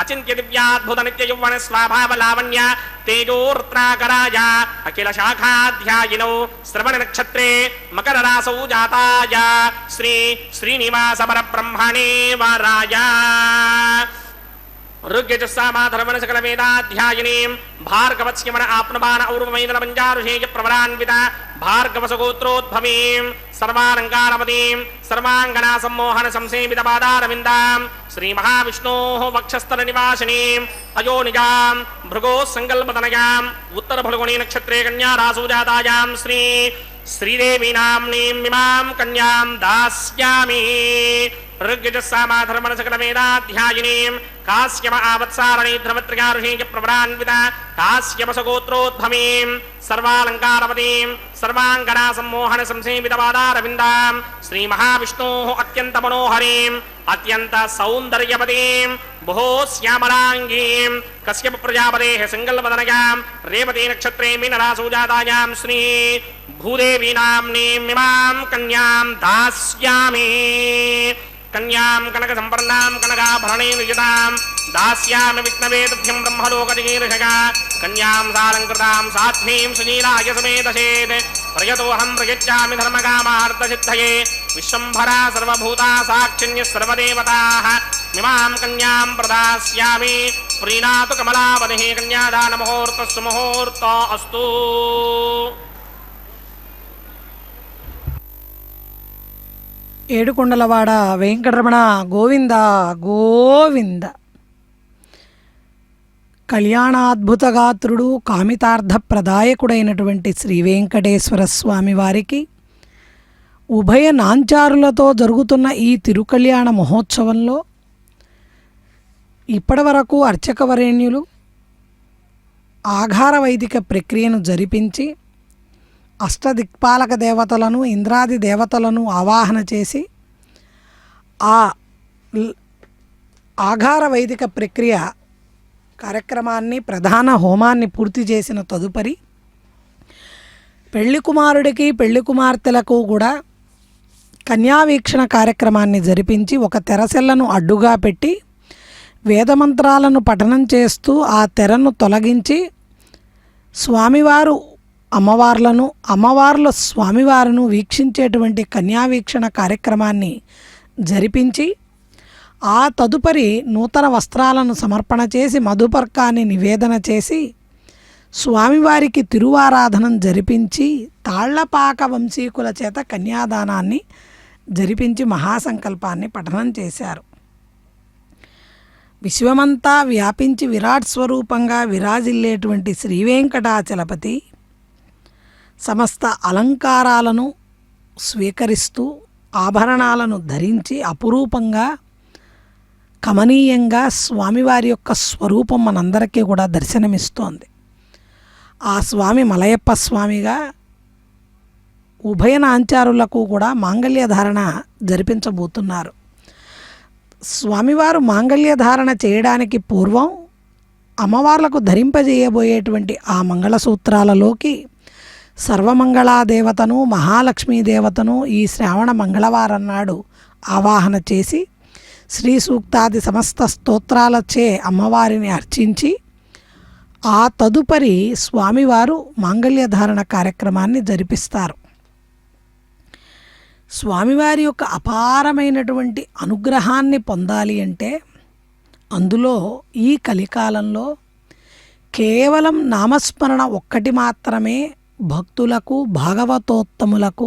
అచింత్య దివ్యాద్భుత నిత్య యౌవన స్వభావ లావణ్య తేజోర్త్రాకరాయ అఖిల శాఖాధ్యాయినౌ శ్రవణ నక్షత్రే మకర రాసౌ జాతాయ శ్రీ శ్రీనివాస పరబ్రహ్మణే వరాయ ఋగ్యజస్సామాధర్వణ సకల వేదాధ్యాయినీం భార్గవస్యమన ఆప్నబాన ఔర్వమైదన పంచారుషేయ ప్రవరాన్విత భార్గవసగోత్రోద్భవీం సర్వాలంకారమతీం సర్వాంగనా సమ్మోహన సంసేవిత పాదారవిందాం శ్రీ మహావిష్ణోః వక్షస్థల నివాసినీం అయోనిజాం భృగో సంకల్పతనయాం ఉత్తర ఫల్గుణీ నక్షత్రే కన్యా రాసూజాతాయాం శ్రీ శ్రీదేవి నామ్నీం ఇమాం కన్యాం దాస్యామి. ऋग्यजस्सामाधर्मणसकलवेदाध्यायिनीं काश्यप आवत्सारणी ध्रुवत्रिका ऋषीं च प्रवरान्विता काश्यपसगोत्रोद्भवीं सर्वालङ्कारपदीं सर्वाङ्गना सम्मोहन संसेवितपादारविन्दां श्रीमहाविष्णोः अत्यन्तमनोहरीम् अत्यन्त सौन्दर्यपदीं बहु श्यामलाङ्गीं कश्यप प्रजापतेः सिङ्गल्वदनयां रेवती नक्षत्रे मीनरासौ जातायां श्री भूदेवी नाम्नीमिमां कन्यां दास्यामि कन्यां कनकसम्पन्नां कनकाभरणेन युतां दास्यामि विष्णवे तुभ्यं ब्रह्मलोकजिगीर्षका कन्यां सालङ्कृतां साध्वीं सुनीलाय समेतसेत् प्रयतोऽहं प्रयच्छामि धर्मकामार्थसिद्धये विश्वम्भरा सर्वभूता साक्षिण्यः सर्वदेवताः इमां कन्यां प्रदास्यामि प्रीणातु कमलावधिः कन्यादानमुहूर्तस्सु मुहूर्तो अस्तु। ఏడుకొండలవాడ వెంకటరమణ గోవింద గోవింద. కళ్యాణాద్భుతగాత్రుడు కామితార్థ ప్రదాయకుడైనటువంటి శ్రీ వెంకటేశ్వర స్వామి వారికి ఉభయ నాంచారులతో జరుగుతున్న ఈ తిరుకళ్యాణ మహోత్సవంలో ఇప్పటివరకు అర్చకవరేణ్యులు ఆఘార వైదిక ప్రక్రియను జరిపించి అష్టదిక్పాలక దేవతలను ఇంద్రాది దేవతలను ఆవాహన చేసి ఆ ఆఘార వైదిక ప్రక్రియ కార్యక్రమాన్ని ప్రధాన హోమాన్ని పూర్తి చేసిన తదుపరి పెళ్లి కుమారుడికి పెళ్లి కుమార్తెలకు కూడా కన్యావీక్షణ కార్యక్రమాన్ని జరిపించి ఒక తెరసెల్లను అడ్డుగా పెట్టి వేదమంత్రాలను పఠనం చేస్తూ ఆ తెరను తొలగించి స్వామివారు అమ్మవార్ల స్వామివారును వీక్షించేటువంటి కన్యావీక్షణ కార్యక్రమాన్ని జరిపించి ఆ తదుపరి నూతన వస్త్రాలను సమర్పణ చేసి మధుపర్కాన్ని నివేదన చేసి స్వామివారికి తిరువారాధనం జరిపించి తాళ్లపాక వంశీకుల చేత కన్యాదానాన్ని జరిపించి మహాసంకల్పాన్ని పఠనం చేశారు. విశ్వమంతా వ్యాపించి విరాట్ స్వరూపంగా విరాజిల్లేటువంటి శ్రీవేంకటాచలపతి సమస్త అలంకారాలను స్వీకరిస్తూ ఆభరణాలను ధరించి అపురూపంగా కమనీయంగా స్వామివారి యొక్క స్వరూపం మనందరికీ కూడా దర్శనమిస్తోంది. ఆ స్వామి మలయప్ప స్వామిగా ఉభయ నాంచారులకు కూడా మాంగళ్యధారణ జరిపించబోతున్నారు. స్వామివారు మాంగళ్యధారణ చేయడానికి పూర్వం అమ్మవార్లకు ధరింపజేయబోయేటువంటి ఆ మంగళసూత్రాలలోకి సర్వమంగళాదేవతను మహాలక్ష్మీదేవతను ఈ శ్రావణ మంగళవారం నాడు ఆవాహన చేసి శ్రీ సూక్తాది సమస్త స్తోత్రాలచే అమ్మవారిని అర్చించి ఆ తదుపరి స్వామివారు మాంగళ్యధారణ కార్యక్రమాన్ని జరిపిస్తారు. స్వామివారి యొక్క అపారమైనటువంటి అనుగ్రహాన్ని పొందాలి అంటే అందులో ఈ కలికాలంలో కేవలం నామస్మరణ ఒక్కటి మాత్రమే భక్తులకు భాగవతోత్తములకు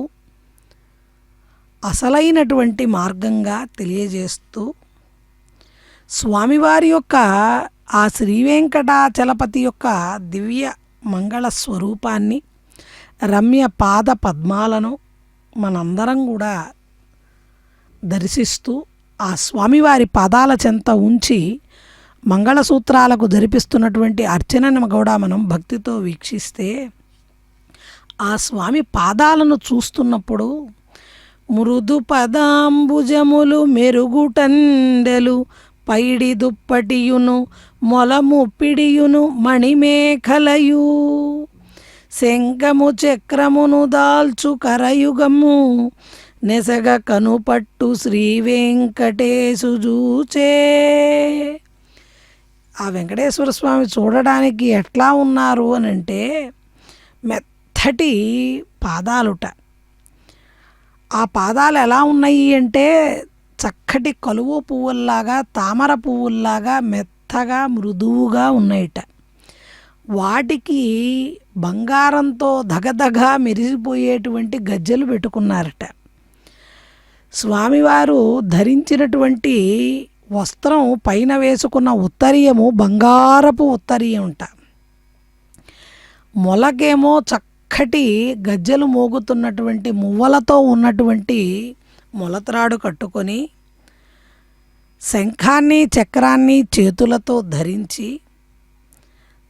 అసలైనటువంటి మార్గంగా తెలియజేస్తూ స్వామివారి యొక్క ఆ శ్రీవేంకటాచలపతి యొక్క దివ్య మంగళ స్వరూపాన్ని రమ్య పాద పద్మాలను మనందరం కూడా దర్శిస్తూ ఆ స్వామివారి పాదాల చెంత ఉంచి మంగళసూత్రాలకు జరిపిస్తున్నటువంటి అర్చనను కూడా మనం భక్తితో వీక్షిస్తే ఆ స్వామి పాదాలను చూస్తున్నప్పుడు మృదు పదాంబుజములు మెరుగుటండెలు పైడి దుప్పటియును మొలముప్పిడియును మణిమేఖలయు శంఖము చక్రమును దాల్చు కరయుగము నెసగ కనుపట్టు శ్రీ వెంకటేశు జూచే. ఆ వెంకటేశ్వర స్వామి చూడడానికి ఎట్లా ఉన్నారు అని అంటే మెత్తటి పాదాలుట. ఆ పాదాలు ఎలా ఉన్నాయి అంటే చక్కటి కలువ పువ్వుల్లాగా తామర పువ్వుల్లాగా మెత్తగా మృదువుగా ఉన్నాయిట. వాటికి బంగారంతో దగదగ మెరిసిపోయేటువంటి గజ్జెలు పెట్టుకున్నారట. స్వామివారు ధరించినటువంటి వస్త్రం పైన వేసుకున్న ఉత్తరీయము బంగారపు ఉత్తరీయంట. మొలకేమో చక్కటి గజ్జెలు మోగుతున్నటువంటి మువ్వలతో ఉన్నటువంటి మొలత్రాడు కట్టుకొని శంఖాన్ని చక్రాన్ని చేతులతో ధరించి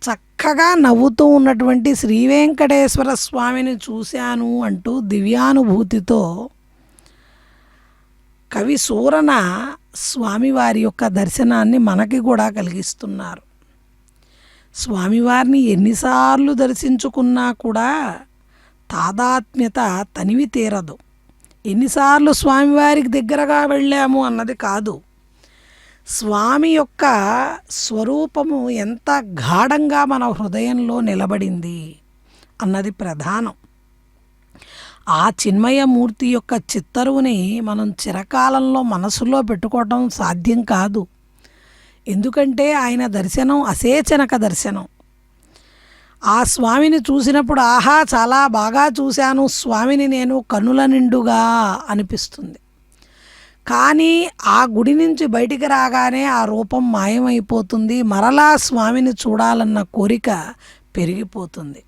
చక్కగా నవ్వుతూ ఉన్నటువంటి శ్రీ వెంకటేశ్వర స్వామిని చూశాను అంటూ దివ్యానుభూతితో కవి సూరన స్వామివారి యొక్క దర్శనాన్ని మనకి కూడా కలిగిస్తున్నారు. స్వామివారిని ఎన్నిసార్లు దర్శించుకున్నా కూడా తాదాత్మ్యత తనివి తీరదు. ఎన్నిసార్లు స్వామివారికి దగ్గరగా వెళ్ళాము అన్నది కాదు, స్వామి యొక్క స్వరూపము ఎంత గాఢంగా మన హృదయంలో నిలబడింది అన్నది ప్రధానం. ఆ చిన్మయమూర్తి యొక్క చిత్తరువుని మనం చిరకాలంలో మనసులో పెట్టుకోవటం సాధ్యం కాదు. ఎందుకంటే ఆయన దర్శనం అసేచనక దర్శనం. ఆ స్వామిని చూసినప్పుడు ఆహా చాలా బాగా చూశాను స్వామిని నేను కన్నుల నిండుగా అనిపిస్తుంది. కానీ ఆ గుడి నుంచి బయటికి రాగానే ఆ రూపం మాయమైపోతుంది. మరలా స్వామిని చూడాలన్న కోరిక పెరిగిపోతుంది.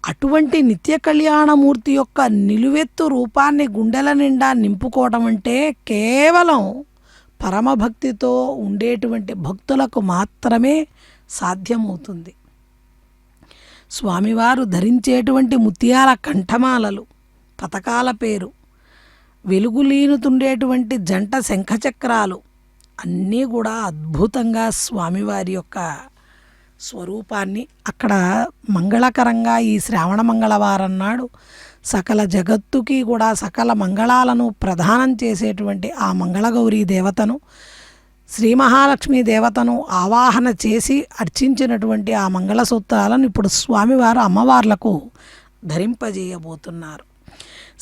అటువంటి నిత్య కళ్యాణమూర్తి యొక్క నిలువెత్తు రూపాన్ని గుండెల నిండా నింపుకోవడం అంటే కేవలం పరమభక్తితో ఉండేటువంటి భక్తులకు మాత్రమే సాధ్యమవుతుంది. స్వామివారు ధరించేటువంటి ముత్యాల కంఠమాలలు, పతకాల పేరు, వెలుగులీనుతుండేటువంటి జంట శంఖచక్రాలు అన్నీ కూడా అద్భుతంగా స్వామివారి యొక్క స్వరూపాన్ని అక్కడ మంగళకరంగా ఈ శ్రావణ మంగళవారం నాడు సకల జగత్తుకి కూడా సకల మంగళాలను ప్రదానం చేసేటువంటి ఆ మంగళగౌరీ దేవతను, శ్రీ మహాలక్ష్మీ దేవతను ఆవాహన చేసి అర్చించినటువంటి ఆ మంగళసూత్రాలను ఇప్పుడు స్వామివారు అమ్మవార్లకు ధరింపజేయబోతున్నారు.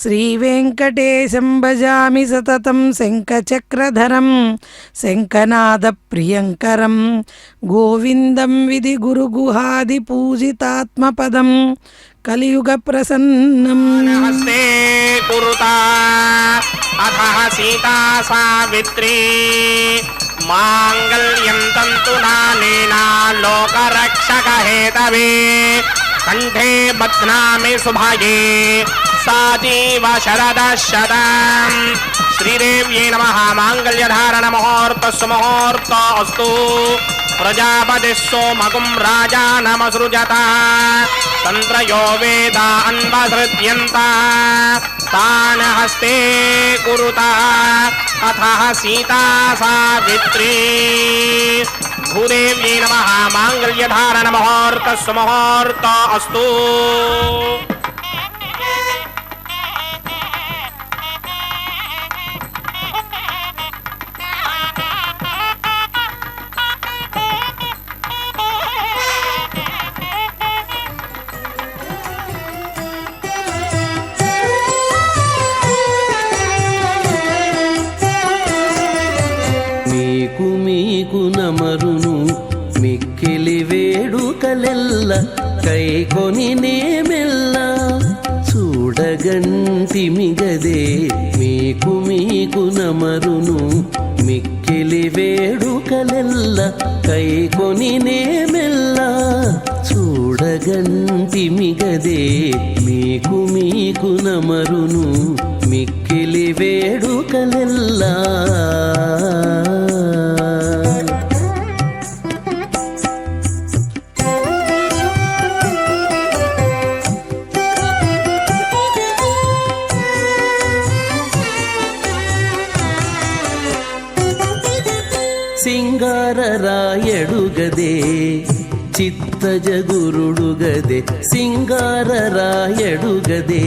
శ్రీ వెంకటేశం భజామి సతతం శంఖచక్రధరం శంఖనాద ప్రియంకరం గోవిందం విధి గురుగుహాది పూజితాత్మపదం కలియుగ ప్రసన్నం. నమస్తే కురుతా అథః సీతా సావిత్రీ మాంగళ్యం తంతునానేన లోకరక్షక హేతవే కంఠే బధ్నామి శుభాగే సాజీవ శరదశతం. శ్రీదేవ్యై నమః. మాంగళ్యధారణ ముహూర్తస్సు ముహూర్తోऽस्तु. ప్రజాపతిः సోమగుం రాజానమసృజత తంత్రయో వేదా అన్వసృజ్యంత తాన్ హస్తే కురుత అథః సీతా సావిత్రీ. భూదేవ్యై నమః. మాంగళ్యధారణ ముహూర్తస్సు ముహూర్తోऽस्तु. మీకు నమరును మిక్కిలి వేడుకలెల్ల కైకొని నేమెల్ల చూడగంటిమిగదే. మీకు నమరును మిక్కిలి వేడుకలెల్ల కైకొని నేమెల్ల చూడగంటిమిగదే. మీకు నమరును మిక్కిలి వేడుకలెల్లా. సింగారరాయడుగదే చిత్తజగురుడుగదే. సింగారరాయడుగదే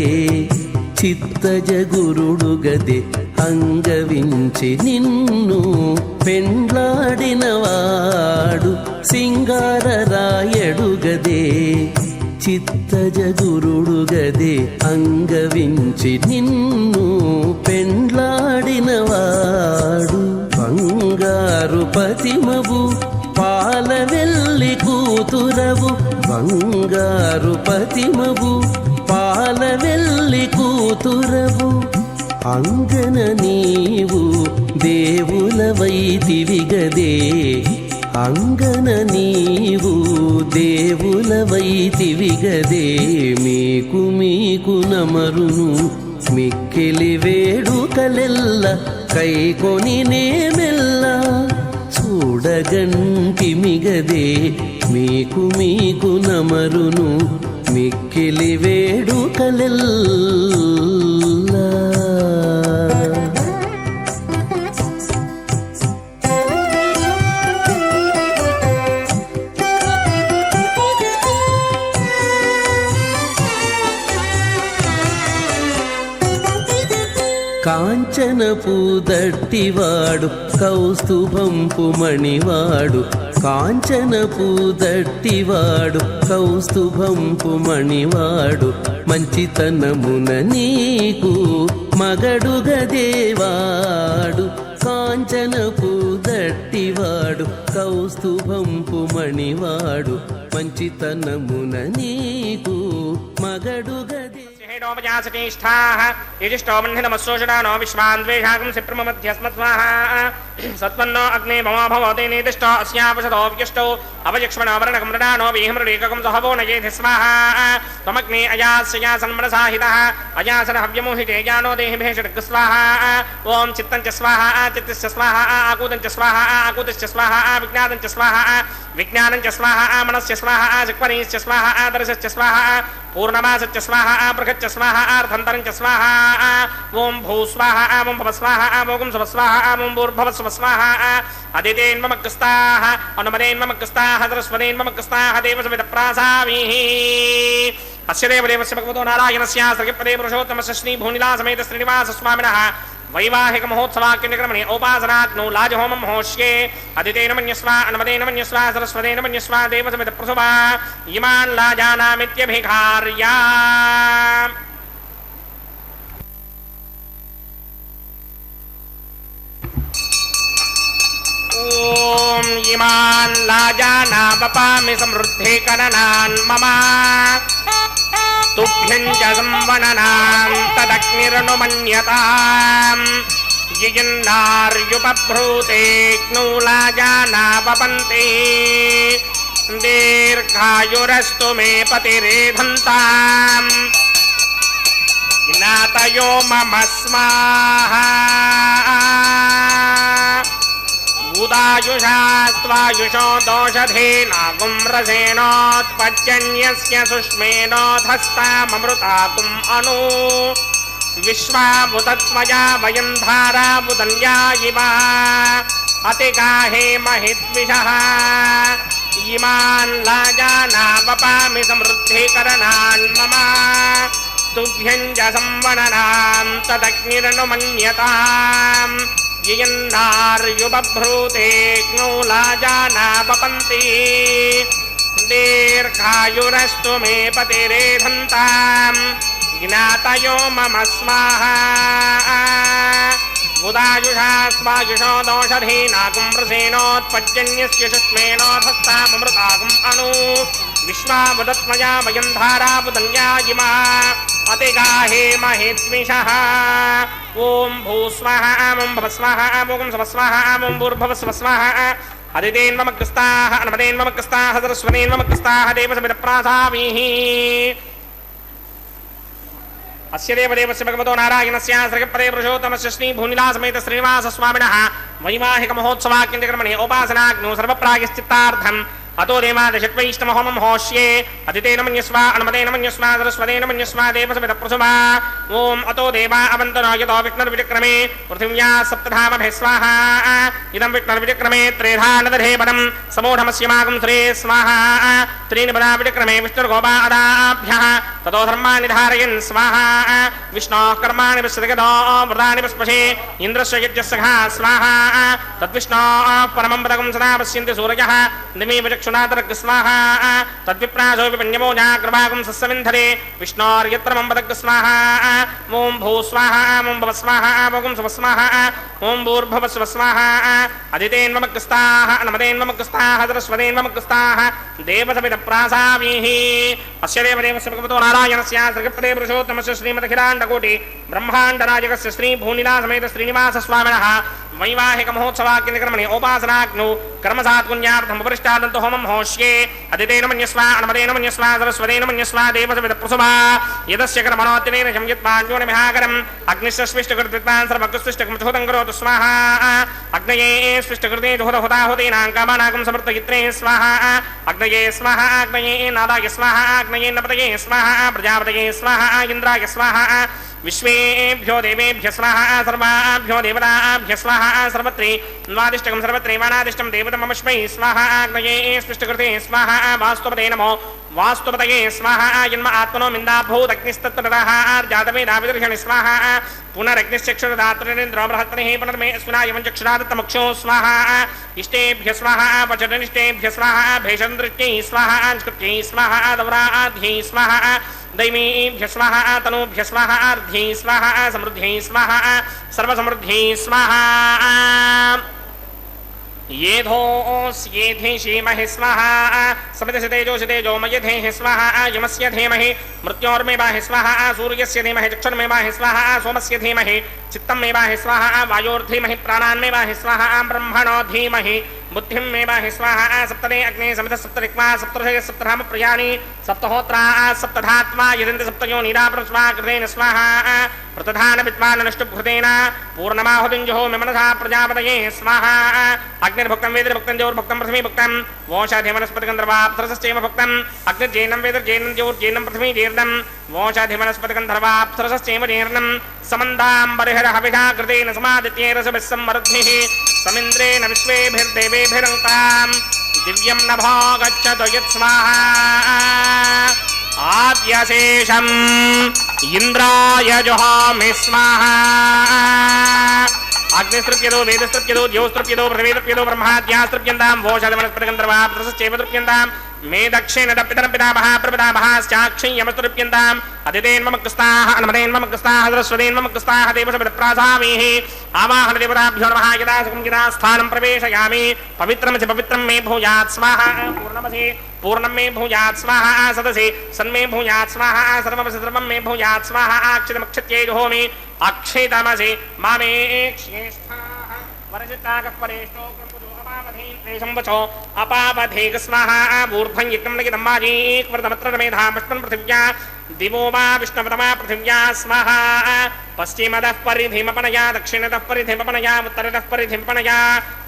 చిత్తజగురుడుగదే. అంగవించి నిన్ను పెండ్లాడినవాడు సింగారరాయడుగదే చిత్తజగురుడుగదే. అంగవించి నిన్ను పెండ్లాడినవాడు బంగారు పతిమవు పాలవెల్లి కూతురవు. బంగారు పతిమవు పాలవెల్లి కూతురవు. అంగన నీవు దేవులవైతివిగదే. అంగన నీవు దేవులవైతివిగదే. మీకు నమరును మిక్కిలి వేడుకలెల్ల కైకొని నేమెల్ల చూడగంటిమిగదే మీకు నమరును మిక్కిలి వేడుకలెల్లా. కాంచనపు దట్టివాడు కౌస్తుభంపు మణివాడు కాంచనపు దట్టివాడు కౌస్తుభంపు మణివాడు మంచితనమున నీకు మగడుగదేవాడు కాంచనపు దట్టివాడు కౌస్తుభంపు మణివాడు మంచితనమున నీకు మగడుగదే. हेडोपजासतिष्ठाः यजिष्ठो बन्धिनमस्सोषडानो विश्वान्द्वेषागं सिप्रमध्यस्मत्स्वाहा सत्पन्नो अग्ने भवो भवते निर्दिष्टो अस्यापशतोऽव्यष्टो अवयक्ष्मणो वर्णकमृडानो वीहमृडेककं सहवो नयेति स्वाहा त्वमग्ने अयास्य सन्मनसाहितः अयासनहव्यमोहिते ज्ञानो देहिभे षड्गस्वाहा ॐ चित्तं च स्वाहा चित्तस्य स्वाहा आकूतं च स्वाहा आकूतस्य स्वाहा विज्ञातं च स्वाहा विज्ञानं च स्वाहा मनस्य स्वाहा चिक्वरीश्च स्वाहा दर्शश्च स्वाहा पूर्णमासच्च स्वाहा बृहच्च स्वाहा अर्धन्तरञ्च स्वाहा ॐ भू स्वाहा ॐ भव स्वाहा ॐ सुव स्वाहा ॐ भूर्भव स्व स्वाहा अदितेन्ममक्कस्ताः अनुमदेन्ममक्कस्ताः सरस्वतेन्ममक्कस्ताः देवसमितप्रासामीः अस्य देवदेवस्य भगवतो नारायणस्य श्रीपदे पुरुषोत्तमस्य श्रीभूनिलासमेत श्रीनिवासस्वामिनः वैवाहिक महोत्सवाक्यक्रमणे औपासनाग्नौ लाजहोमं होष्ये अदितेन मन्यस्वा अनुमदेन मन्यस्वा सरस्वतेन मन्यस्वा देवसमित प्रसुभा इमान् लाजानामित्यभिघार्या. ॐ इमान् लाजानामपामि समृद्धे करणान् मम तुभ्यं च संवननां तदग्निरनुमन्यताम् ययन्नार्युपभ्रूतेऽग्नौ लाजानापपन्ते दीर्घायुरस्तु मे पतिरेधन्ताम् ज्ञातयो मम स्वाहा उदायुषा स्वायुषो दोषधेनागुं रसेनोत्पज्जन्यस्य सुष्मेनोधस्ताममृताकुम् अनु विश्वाभुतत्वया वयं धाराबुदन्या इव अतिगाहे महिद्विषः इमान् लाजानावपामि समृद्धीकरणान् मम तुभ्यं च संवननां तदग्निरनुमन्यताम् ययन्नार्युपभ्रूतेऽग्नौ लाजानापपन्ति दीर्घायुरस्तु मे पतिरेधन्ताम् ज्ञातयो मम स्वाहा उदायुषा स्वायुषो दोषधीनागुं रसेनोत्पज्जन्यस्य सुष्मेनोधस्ताममृतागुम् अनु विश्वावदत्मया वयं धाराबुदन्या इमा अतिगाहे महिद्विषः ॐ भूस्वाहा ॐ भवस्वाहा ॐ स्वस्वाहा ॐ भूर्भवस्वस्वाहा अदितेन्ममग्रस्ताः अनुमदेन्ममग्रस्ताः सरस्वतेन्ममग्रस्ताः देवसमितप्रासामीः अस्य देवदेवस्य भगवतो नारायणस्य श्रीपदे पुरुषोत्तमस्य श्रीभूनिलासमेत श्रीनिवासस्वामिनः वैवाहिक महोत्सवाक्यक्रमणे औपासनाग्नौ सर्वप्रायश्चित्तार्थम् अतो देवादशत्वैष्णवहोमं होष्ये अदितेन मन्यस्वा अनुमदेन मन्यस्वा सरस्वतेन मन्यस्वा देवसमितप्रसुभा ॐ अतो देवा अवन्तनो यतो विष्णुर्विचक्रमे पृथिव्या सप्तधामभे स्वाहा इदं विष्णुर्विचक्रमे त्रेधा नदधे पदं समूढमस्य मागं श्रे स्वाहा त्रीणि पदा विचक्रमे विष्णुर्गोपादाभ्यः ततो धर्माणि धारयन् स्वाहा विष्णोः कर्माणि विश्रुतगतो व्रतानि पुष्पशे इन्द्रस्य यज्ञस्सखा स्वाहा तद्विष्णोः परमं पदकं सदा पश्यन्ति सूरयः दिवि विचक्षुणातरग् स्वाहा तद्विप्रासो विपण्यमोजा कृपागं सस्सविन्धरे विष्णोर्यत्र मम पदग् स्वाहा ॐ भू स्वाहा ॐ भव स्वाहा ॐ सुव स्वाहा ॐ भूर्भुवः स्वः स्वाहा अदितेन्ममग्रस्ताः अनुमदेन्ममग्रस्ताः सरस्वतेन्ममग्रस्ताः देवसमितप्रासामीः अस्य देवदेवस्य भगवतो नारायणस्य श्रीपदे पुरुषोत्तमस्य श्रीमदखिलाण्डकोटि ब्रह्माण्डनायकस्य सोमं होष्ये अदितेन मन्यस्व अनमदेन मन्यस्व सरस्वतेन मन्यस्व देवसविदप्रसुभा यदस्य कर्मणोत्तिनेन संयत्पाञ्जोनिमिहाकरम् अग्निश्चस्विष्टकृत्विद्वान् सर्वकृत्विष्टकृमचोदं करोतु स्वाहा अग्नये स्विष्टकृते जुहोदहुताहुतीनां कामानाकं समर्थयित्रे स्वाहा अग्नये स्वाहा अग्नये नादाय स्वाहा अग्नये नपतये स्वाहा प्रजापतये स्वाहा इन्द्राय स्वाहा विश्वेभ्यो देवेभ्य स्वाहा सर्वाभ्यो देवताभ्य स्वाहा सर्वत्रे स्वादिष्टकं सर्वत्रे वानादिष्टं देवतमस्मै स्वाहा अग्नये स्पृष्टकृते स्वाहा वास्तुपते नमो वास्तुपतये स्वाहा जन्म आत्मनो मिन्दाभूतग्निस्तत्तरः जातवेदाविदर्शनि स्वाहा पुनरग्निश्चक्षुरदात्रेन्द्रो बृहत्तनिः पुनर्मे अस्मिनायमञ्चक्षुरादत्तमुक्षो स्वाहा इष्टेभ्य स्वाहा वचनिष्टेभ्य स्वाहा भेषन्द्रिष्ट्यै स्वाहा अंस्कृत्यै स्वाहा दौराध्यै स्वाहा दैवीभ्य स्वाहा तनूभ्य स्वाहा अर्ध्यै स्वाहा समृद्ध्यै स्वाहा सर्वसमृद्ध्यै स्वाहा येधोऽस्येधेषीमहि स्वाहा समितसितेजोषितेजो मयधेः स्वाहा यमस्य धीमहि मृत्योर्मेवाहि स्वाहा सूर्यस्य धीमहि चक्षुर्मेवाहि स्वाहा सोमस्य धीमहि चित्तमेवाहि स्वाहा वायोर्धीमहि प्राणान्मेवाहि स्वाहा ब्रह्मणो धीमहि बुद्धिं मेवाहि स्वाहा सप्तदे अग्ने समितः सप्तरिक्मा सप्तर्षय सप्तधाम प्रियाणि सप्तहोत्रा सप्तधात्मा यदिन्द सप्तयो नीराप्रस्वा कृतेन स्वाहा प्रतधान विद्वाननुष्टुभृतेन पूर्णमाहुतिञ्जहोमि मनसा प्रजापतये स्वाहा अग्निर्भुक्तं वेदिर्भुक्तं ज्योर्भुक्तं पृथ्वी भुक्तं वोषाधिवनस्पतिगन्धर्वाप्सरसश्चैव भुक्तं अग्निर्जैनं वेदिर्जैनं ज्योर्जैनं पृथ्वी जीर्णं वोषाधिवनस्पतिगन्धर्वाप्सरसश्चैव जीर्णं समन्दाम्बरिहरहविषा कृतेन समादित्यैरसभिः सम्मरुद्भिः समिन्द्रेण विश्वेभिर्देवेभिरङ्कां दिव्यं नभो गच्छतु यत्स्वाहा आद्यशेषम् इन्द्राय जुहोमि स्वाहा अग्निस्तृप्यतो वेदस्तृप्यतो द्योस्तृप्यतो पृथिवीतृप्यतो ब्रह्माद्यास्तृप्यन्तां वोषाधिवनस्पतिगन्धर्वाप्सरसश्चैव तृप्यन्तां मे दक्षिण पितरपितामहः प्रपितामहश्चाक्षय्यमस्तृप्यन्ताम् अदितेन्ममकृस्ताः अन्मदेन्ममकृस्ताः सरस्वतेन्ममकृस्ताः देवसविदप्रासामीः आवाहन देवताभ्यो नमः यदा सुखं यदा स्थानं प्रवेशयामि पवित्रमसि पवित्रं मे भूयात् स्वाहा पूर्णमसि पूर्णं मे भूयात् स्वाहा सदसि सन्मे भूयात् स्वाहा सर्वमसि सर्वं मे भूयात् स्वाहा अक्षितमक्षत्यै जुहोमि अक्षितमसि मामे क्षेष्ठाः वरजिताकः परेष्ठो संवचो अपावधेक स्वाहा ऊर्ध्वं यज्ञं नगितं माजीक्वर्तमत्र मेधा पुष्पं पृथिव्या दिवो वा विष्णुपतमा पृथिव्या स्वाहा पश्चिमतः परिधिमपनया दक्षिणतः परिधिमपनया उत्तरतः परिधिमपनया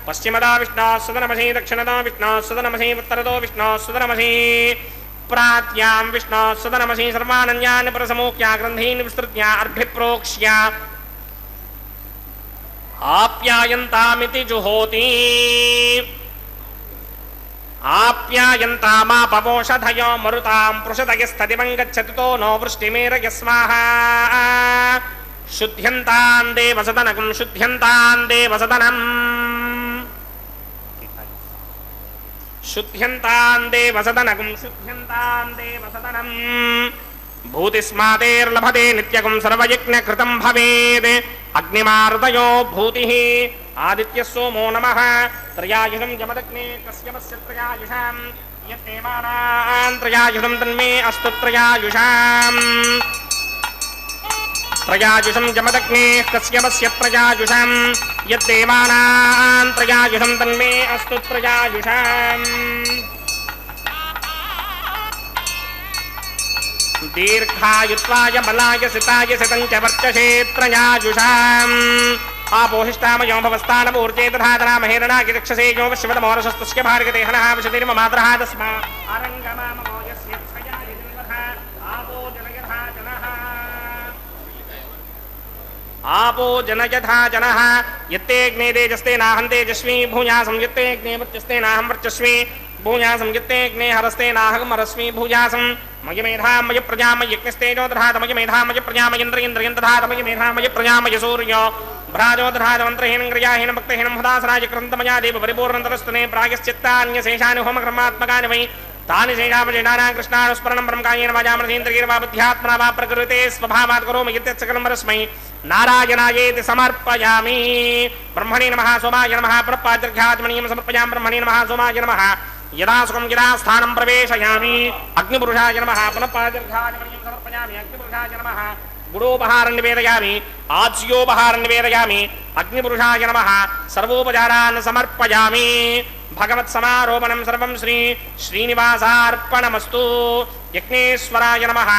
पश्चिमतः विष्णोः सुदनमसि दक्षिणतः विष्णोः सुदनमसि उत्तरतो विष्णोः सुदनमसि प्रात्यां विष्णोः सुदनमसि सर्वानन्यानि परसमोक्ष्या ग्रन्थीन् विस्तृत्या अर्भिप्रोक्ष्य आप्यायन्तामिति जुहोति आप्यायन्तामापवोषधयो मरुतां पृषदयस्तदिवं गच्छतु नो वृष्टिमेरय स्वाहा शुद्ध्यन्तां देवसदनकं शुद्ध्यन्तां देवसदनम् शुद्ध्यन्तां देवसदनकं शुद्ध्यन्तां देवसदनम् भूतिस्मातेर्लभते नित्यकं सर्वयज्ञकृतं भवेत् अग्निमारुतयो भूतिः आदित्यः सोमो नमः त्रयायुषं जमदग्ने कस्यमस्य त्रयायुषां यत्तेवानां त्रयायुषं तन्मे अस्तु त्रयायुषाम् त्रयायुषं जमदग्ने कस्यमस्य त्रयायुषां यत्तेवानां त्रयायुषं तन्मे अस्तु त्रयायुषाम् दीर्घायुत्वाय बलाय सिताय सितं च वर्चसे त्रयायुषाम् आपोहिष्टामयो भवस्तानमूर्जे तथा महेरणागि रक्षसे यो शिवतमोरसस्तस्य भार्गते हनः विशतिर्ममात्रः तस्मा आरङ्गमामो यस्य क्षयाय जन्मः आपो जनयथा जनः आपो जनयथा जनः यत्तेऽग्ने तेजस्ते नाहं तेजस्वी भूयासं यत्तेऽग्ने वर्चस्ते नाहं वर्चस्वी भूयासं यत्तेऽग्ने हरस्ते नाहं हरस्वी भूयासं मय मेधा मय प्रजा मय यज्ञस्तेजो दधात मय मेधा मय प्रजा मय इन्द्रियं दधात मय मेधा मय प्रजा मय सूर्यो भ्राजो दधात मन्त्रहीनं क्रियाहीनं भक्तहीनं हुदासराज कृन्तमया देव परिपूर्णतरस्तुने प्रागश्चित्तान्यशेषानि होमकर्मात्मकानि वै तानि शेषावशेषाणां कृष्णानुस्मरणं ब्रह्मकायेन वाजामनसेन्द्रियैर्वा बुद्ध्यात्मना वा प्रकृते स्वभावात् करोमि यत्सकलं परस्मै नारायणायेति समर्पयामि ब्रह्मणे नमः सोमाय नमः प्रपाद्यर्घ्यात्मनीयं समर्पयामि ब्रह्मणे नमः सोमाय नमः यदा सुखं यदा स्थानं प्रवेशयामि अग्निपुरुषाय नमः पुनः पादर्घ्यात्मनीयं समर्पयामि अग्निपुरुषाय नमः गुडोपहारं निवेदयामि आज्योपहारं निवेदयामि अग्निपुरुषाय नमः सर्वोपचारान् समर्पयामि భగవత్సమారోపణం సర్వం శ్రీ శ్రీనివాసార్పణమస్తు. యజ్ఞేశ్వరాయ నమః.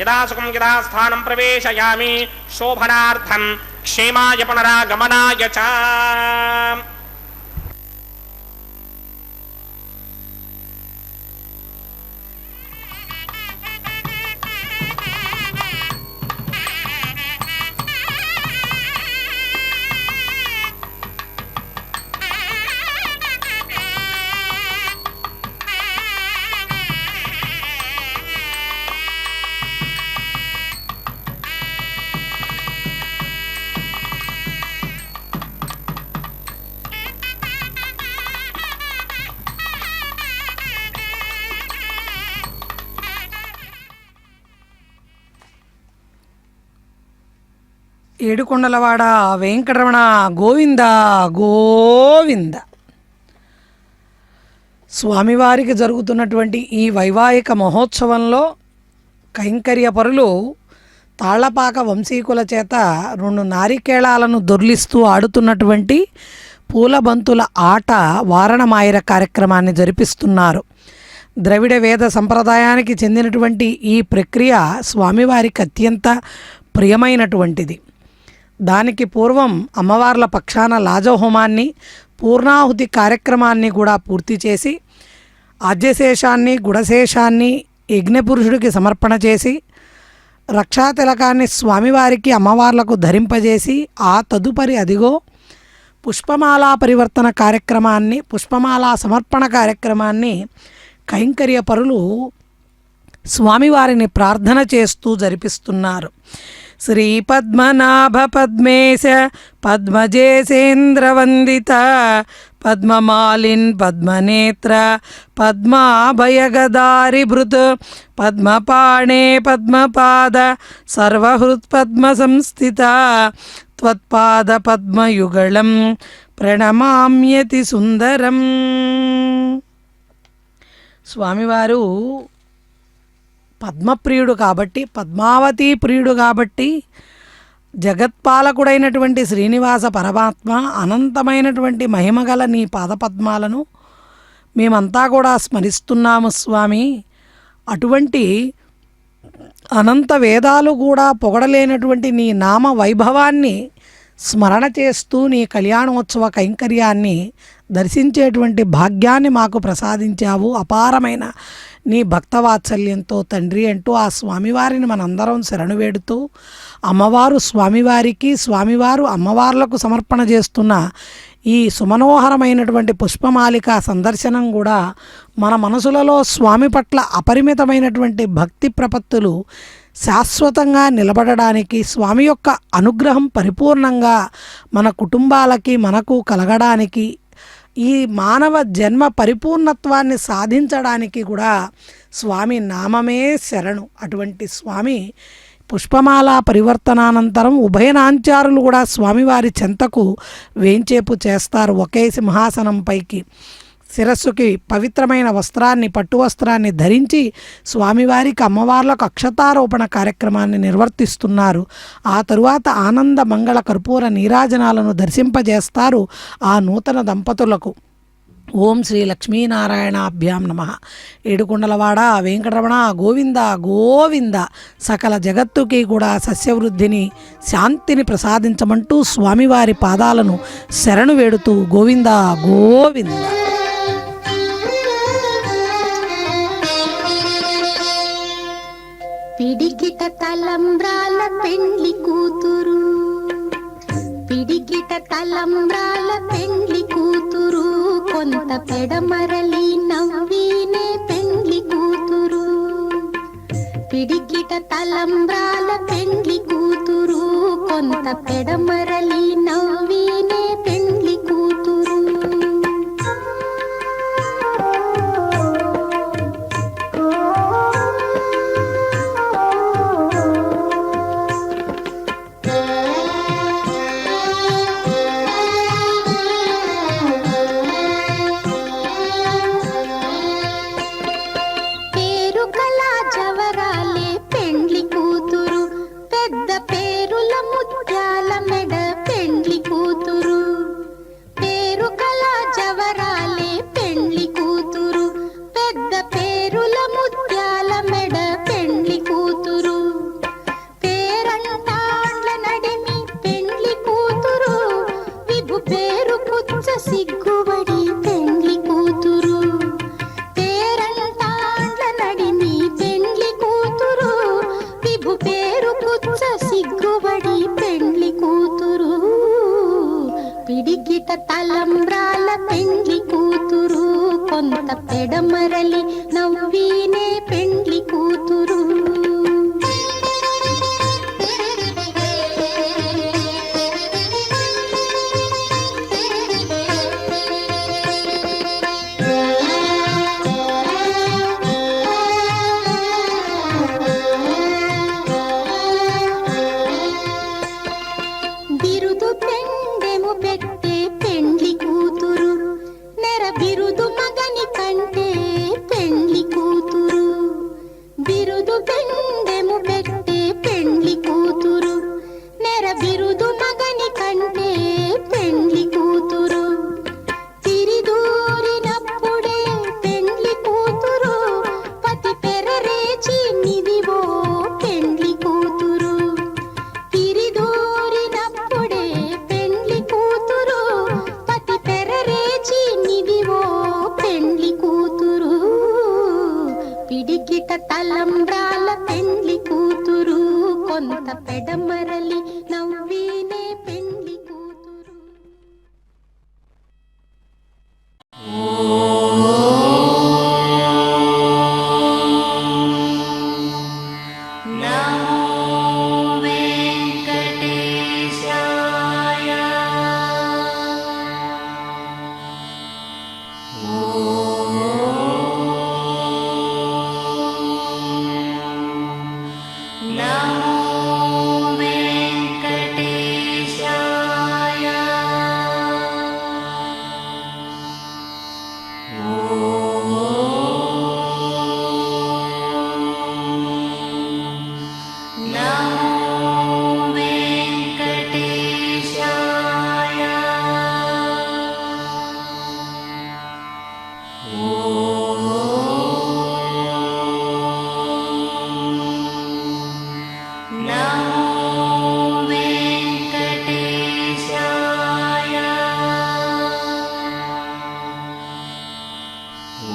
యదా సుఖం యదా స్థానం ప్రవేశయామి శోభనార్థం క్షేమాయ పునరాగమనాయ చ. ఏడుకొండలవాడ వెంకటరమణ గోవింద గోవింద. స్వామివారికి జరుగుతున్నటువంటి ఈ వైవాహిక మహోత్సవంలో కైంకర్య పరులు తాళ్లపాక వంశీకుల చేత 2 నారికేళాలను దొర్లిస్తూ ఆడుతున్నటువంటి పూలబంతుల ఆట వారణమాయిర కార్యక్రమాన్ని జరిపిస్తున్నారు. ద్రవిడ వేద సంప్రదాయానికి చెందినటువంటి ఈ ప్రక్రియ స్వామివారికి అత్యంత ప్రియమైనటువంటిది. దానికి పూర్వం అమ్మవార్ల పక్షాన లాజహోమాన్ని, పూర్ణాహుతి కార్యక్రమాన్ని కూడా పూర్తి చేసి ఆజ్యశేషాన్ని, గుడశేషాన్ని యజ్ఞపురుషుడికి సమర్పణ చేసి రక్షాతిలకాన్ని స్వామివారికి అమ్మవార్లకు ధరింపజేసి ఆ తదుపరి అదిగో పుష్పమాలా పరివర్తన కార్యక్రమాన్ని, పుష్పమాలా సమర్పణ కార్యక్రమాన్ని కైంకర్య పరులు స్వామివారిని ప్రార్థన చేస్తూ జరిపిస్తున్నారు. శ్రీ పద్మనాభ పద్మేశ పద్మజేసేంద్రవందిత పద్మమాలిన్ పద్మనేత్ర పద్మాభయగదారిభృత్ పద్మపాణే పద్మపాద సర్వహృత్ పద్మ సంస్థిత త్వత్పాద పద్మయుగళం ప్రణమామ్యతి సుందరం. స్వామివారు పద్మప్రియుడు కాబట్టి, పద్మావతి ప్రియుడు కాబట్టి, జగత్పాలకుడైనటువంటి శ్రీనివాస పరమాత్మ అనంతమైనటువంటి మహిమగల నీ పాదపద్మాలను మేమంతా కూడా స్మరిస్తున్నాము స్వామి. అటువంటి అనంత వేదాలు కూడా పొగడలేనటువంటి నీ నామ వైభవాన్ని స్మరణ చేస్తూ నీ కళ్యాణోత్సవ కైంకర్యాన్ని దర్శించేటువంటి భాగ్యాన్ని మాకు ప్రసాదించావు. అపారమైన నీ భక్తవాత్సల్యంతో తండ్రి అంటూ ఆ స్వామివారిని మనందరం శరణు వేడుతూ అమ్మవారు స్వామివారికి, స్వామివారు అమ్మవార్లకు సమర్పణ చేస్తున్న ఈ సుమనోహరమైనటువంటి పుష్పమాలిక సందర్శనం కూడా మన మనసులలో స్వామి పట్ల అపరిమితమైనటువంటి భక్తి ప్రపత్తులు శాశ్వతంగా నిలబడడానికి, స్వామి యొక్క అనుగ్రహం పరిపూర్ణంగా మన కుటుంబాలకి మనకు కలగడానికి, ఈ మానవ జన్మ పరిపూర్ణత్వాన్ని సాధించడానికి కూడా స్వామి నామమే శరణు. అటువంటి స్వామి పుష్పమాల పరివర్తనానంతరం ఉభయనాంచారులు కూడా స్వామివారి చెంతకు వేంచేపు చేస్తారు. ఒకే సింహాసనం పైకి శిరస్సుకి పవిత్రమైన వస్త్రాన్ని, పట్టు వస్త్రాన్ని ధరించి స్వామివారికి అమ్మవార్లకు అక్షతారోపణ కార్యక్రమాన్ని నిర్వర్తిస్తున్నారు. ఆ తరువాత ఆనంద మంగళ కర్పూర నీరాజనాలను దర్శింపజేస్తారు ఆ నూతన దంపతులకు. ఓం శ్రీ లక్ష్మీనారాయణాభ్యాం నమః. ఏడుకొండలవాడ వెంకటరమణ గోవింద గోవింద. సకల జగత్తుకి కూడా సస్యవృద్ధిని, శాంతిని ప్రసాదించమంటూ స్వామివారి పాదాలను శరణు వేడుతూ గోవింద గోవింద. పిడికిట తలంబ్రాల పెండ్లి కూతురు, పిడికిట తలంబ్రాల పెండ్లి కూతురు, కొంత పెడమరలి నవ్వీనే పెండ్లి కూతురు. పిడికిట తలంబ్రాల పెండ్లి కూతురు, కొంత పెడమరలి నవ్వీనే పెండ్లి కూతురు. పెద్ద పేరుల ముత్యాల మెడ పెండ్లి కూతురు. కొంత పెడమరలి నవ్వీనే పెండ్లి కూతురు. బిరుదు పెండెము పెట్టే పెండ్లి కూతురు, నెర బిరుదు మగని కంటే పెండ్లి కూతురు. బిరుదు పెండెము పెట్టే పెండ్లి కూతురు, నెర బిరుదు మగని కంటే పెండ్లి కూతురు. తిరిదూరినప్పుడే పెండ్లి కూతురు, పతి పెరరేచి నిదివో పెండ్లి కూతురు. తిరిదూరినప్పుడే పెండ్లి కూతురు, పతి పెరరేచి నిదివో పెండ్లి కూతురు. పిడికిట తలంబ్రాల పెండ్లి కూతురు, కొంత పెడమరలి నవ్వీనే పెండ్లి కూతురు.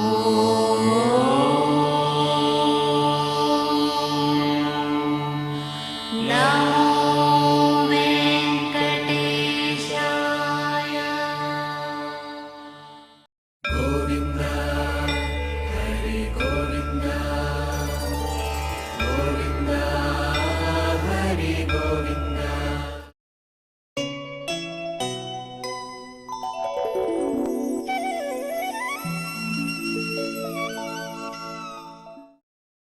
ఓ